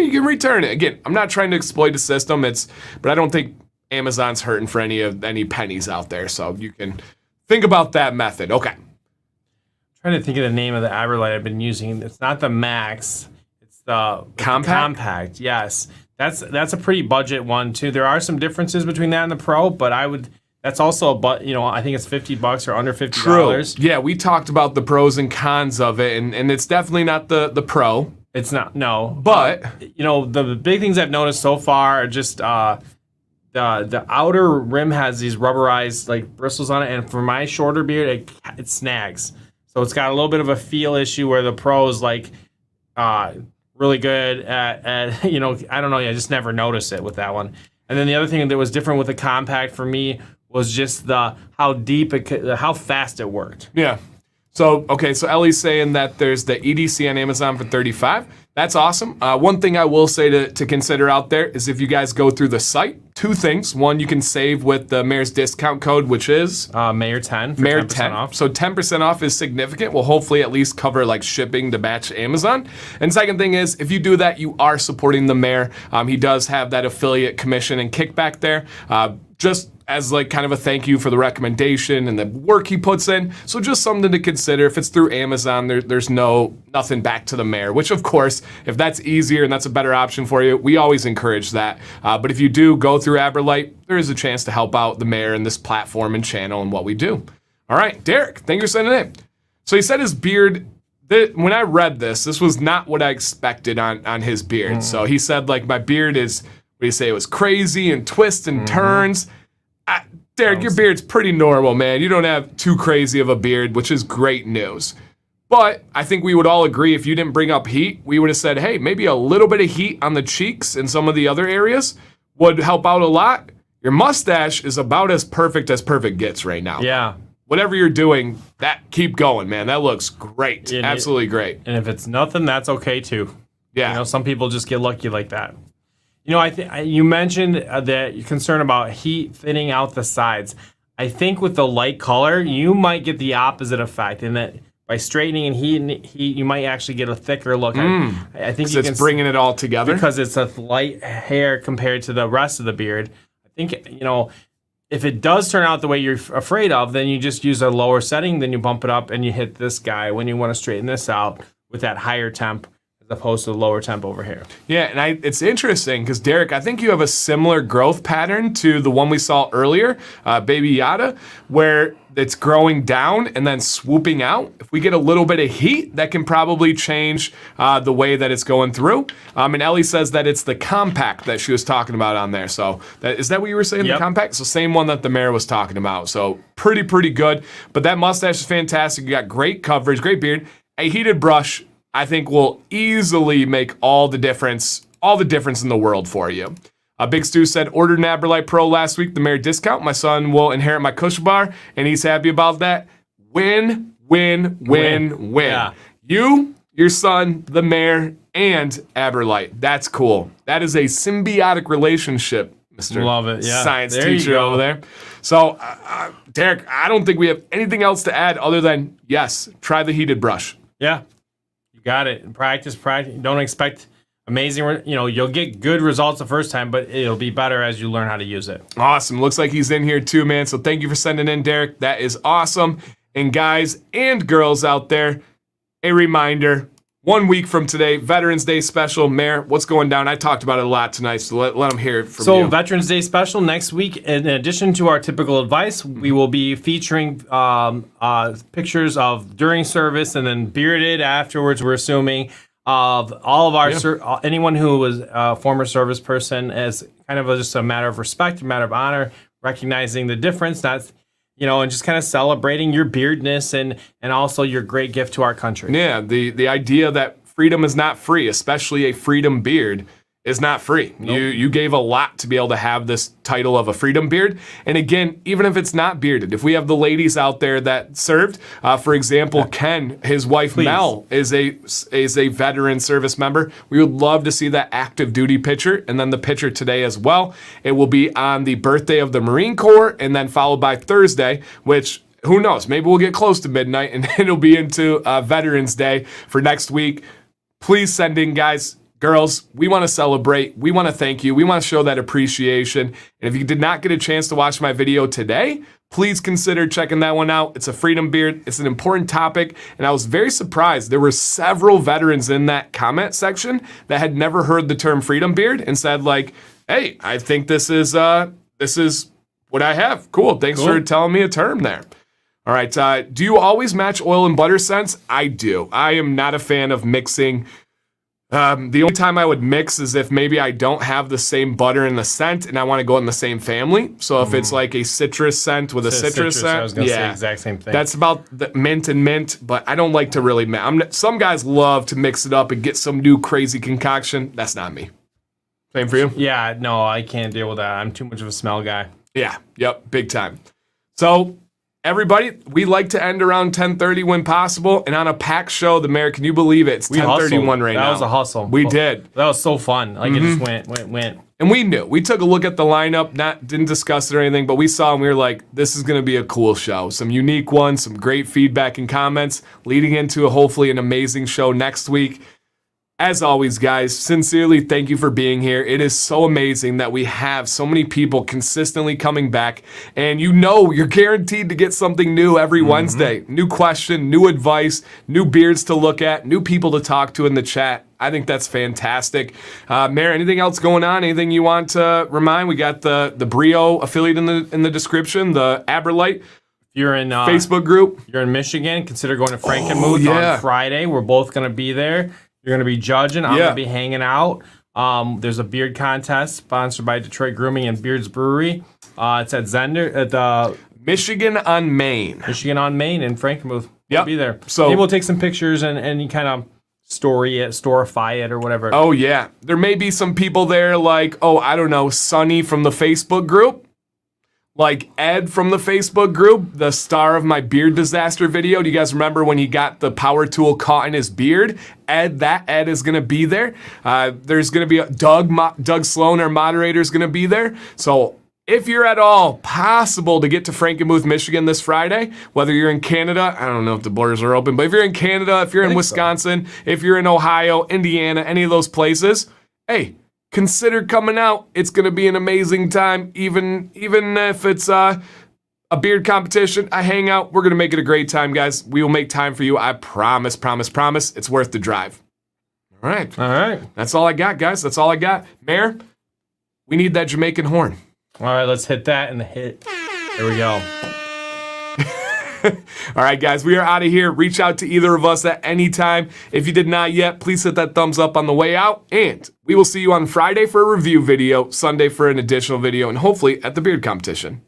you can return it. Again, I'm not trying to exploit the system, but I don't think Amazon's hurting for any pennies out there, so you can think about that method. Okay. Trying to think of the name of the AberLite I've been using. It's not the Max. It's the Compact. Yes, that's a pretty budget one too. There are some differences between that and the Pro, but that's also I think it's $50 or under $50. True. Yeah, we talked about the pros and cons of it, and it's definitely not the Pro. It's not, no. But the big things I've noticed so far are just the outer rim has these rubberized like bristles on it, and for my shorter beard, it snags. So it's got a little bit of a feel issue where the Pro is like really good at I don't know, I just never noticed it with that one. And then the other thing that was different with the Compact for me was just how fast it worked. Yeah. So Ellie's saying that there's the EDC on Amazon for $35. That's awesome. One thing I will say to consider out there is if you guys go through the site, two things. One, you can save with the Mayor's discount code, which is Mayor10 for Mayor 10% 10 off. So 10% off is significant. Will hopefully at least cover like shipping to batch Amazon. And second thing is, if you do that, you are supporting the mayor. He does have that affiliate commission and kickback there. Just as like kind of a thank you for the recommendation and the work he puts in. So just something to consider. If it's through Amazon, there's nothing back to the mayor, which of course, if that's easier and that's a better option for you, we always encourage that. But if you do go through AberLite, there is a chance to help out the mayor and this platform and channel and what we do. All right, Derek, thank you for sending it in. So he said his beard, when I read this was not what I expected on his beard. So he said like my beard is, what do you say, it was crazy and twists and turns. Derek, your beard's pretty normal, man. You don't have too crazy of a beard, which is great news. But I think we would all agree if you didn't bring up heat, we would have said, hey, maybe a little bit of heat on the cheeks and some of the other areas would help out a lot. Your mustache is about as perfect gets right now. Yeah. Whatever you're doing, keep going, man. That looks great. Absolutely great. And if it's nothing, that's okay too. Yeah. Some people just get lucky like that. You mentioned that you're concerned about heat thinning out the sides. I think with the light color, you might get the opposite effect in that by straightening and heat, you might actually get a thicker look. I think it's bringing it all together. Because it's a light hair compared to the rest of the beard. I think, if it does turn out the way you're afraid of, then you just use a lower setting, then you bump it up and you hit this guy when you want to straighten this out with that higher temp. Opposed to the lower temp over here. Yeah, and it's interesting because Derek, I think you have a similar growth pattern to the one we saw earlier, Baby Yada, where it's growing down and then swooping out. If we get a little bit of heat, that can probably change the way that it's going through. And Ellie says that it's the Compact that she was talking about on there. So is that what you were saying, Yep. The Compact? So same one that the mayor was talking about. So pretty good. But that mustache is fantastic. You got great coverage, great beard. A heated brush, I think, will easily make all the difference in the world for you. Big Stu said, ordered an AberLite Pro last week, the mayor discount. My son will inherit my Cush bar, and he's happy about that. Win. Yeah. You, your son, the mayor, and AberLite. That's cool. That is a symbiotic relationship, Mr. Love it. Yeah. Science teacher over there. So, Derek, I don't think we have anything else to add other than, yes, try the heated brush. Yeah. You got it. Practice. Don't expect amazing. You'll get good results the first time, but it'll be better as you learn how to use it. Awesome. Looks like he's in here too, man. So thank you for sending in, Derek. That is awesome. And guys and girls out there, a reminder, 1 week from today, Veterans Day special. Mayor, what's going down? I talked about it a lot tonight, so let them hear it from you. So Veterans Day special next week, in addition to our typical advice, we will be featuring pictures of during service and then bearded afterwards, we're assuming, of all of our anyone who was a former service person, as kind of just a matter of respect, a matter of honor, recognizing the difference, and just kind of celebrating your beardness and also your great gift to our country. Yeah, the idea that freedom is not free, especially a freedom beard, is not free. Nope. You gave a lot to be able to have this title of a freedom beard. And again, even if it's not bearded, if we have the ladies out there that served, for example, Ken, his wife Mel is a veteran service member. We would love to see that active duty picture, and then the picture today as well. It will be on the birthday of the Marine Corps, and then followed by Thursday, which who knows? Maybe we'll get close to midnight, and it'll be into Veterans Day for next week. Please send in, guys. Girls, we want to celebrate. We want to thank you. We want to show that appreciation. And if you did not get a chance to watch my video today, please consider checking that one out. It's a freedom beard. It's an important topic. And I was very surprised. There were several veterans in that comment section that had never heard the term freedom beard and said, like, hey, I think this is what I have. Cool. Thanks for telling me a term there. All right. Do you always match oil and butter scents? I do. I am not a fan of mixing. The only time I would mix is if maybe I don't have the same butter in the scent and I want to go in the same family. So if it's like a citrus scent with a citrus scent, I was going to say the exact same thing. That's about the mint and mint, but I don't like to really mix. Some guys love to mix it up and get some new crazy concoction. That's not me. Same for you? Yeah, no, I can't deal with that. I'm too much of a smell guy. Yeah, yep, big time. So everybody, we like to end around 10:30 when possible, and on a packed show, the mayor, can you believe it? It's 10:31 right now. That was a hustle. We did. That was so fun. Like, it just went. And we knew. We took a look at the lineup, didn't discuss it or anything, but we saw and we were like, this is going to be a cool show. Some unique ones, some great feedback and comments, leading into hopefully an amazing show next week. As always, guys, sincerely, thank you for being here. It is so amazing that we have so many people consistently coming back. And you're guaranteed to get something new every Wednesday. New question, new advice, new beards to look at, new people to talk to in the chat. I think that's fantastic. Mayor, anything else going on? Anything you want to remind? We got the Brio affiliate in the description, the Aberlite. If you're in Facebook group. You're in Michigan, consider going to Frankenmuth on Friday. We're both going to be there. You're going to be judging. I'm going to be hanging out. There's a beard contest sponsored by Detroit Grooming and Beards Brewery. It's at Zender at the Michigan on Main in Frankenmuth. We'll be there. So maybe we'll take some pictures and kind of storify it or whatever. Oh yeah, there may be some people there like I don't know, Sonny from the Facebook group. Like Ed from the Facebook group, the star of my beard disaster video. Do you guys remember when he got the power tool caught in his beard? Ed is going to be there. There's going to be Doug Sloan, our moderator, is going to be there. So if you're at all possible to get to Frankenmuth, Michigan this Friday, whether you're in Canada, I don't know if the borders are open, but if you're in Canada, if you're in Wisconsin, if you're in Ohio, Indiana, any of those places, hey, consider coming out. It's going to be an amazing time, even if it's a beard competition, a hangout. We're going to make it a great time, guys. We will make time for you. I promise. It's worth the drive. All right. That's all I got, guys. That's all I got. Mayor, we need that Jamaican horn. All right, let's hit that and the hit. There we go. All right, guys, we are out of here. Reach out to either of us at any time. If you did not yet, please hit that thumbs up on the way out. And we will see you on Friday for a review video, Sunday for an additional video, and hopefully at the beard competition.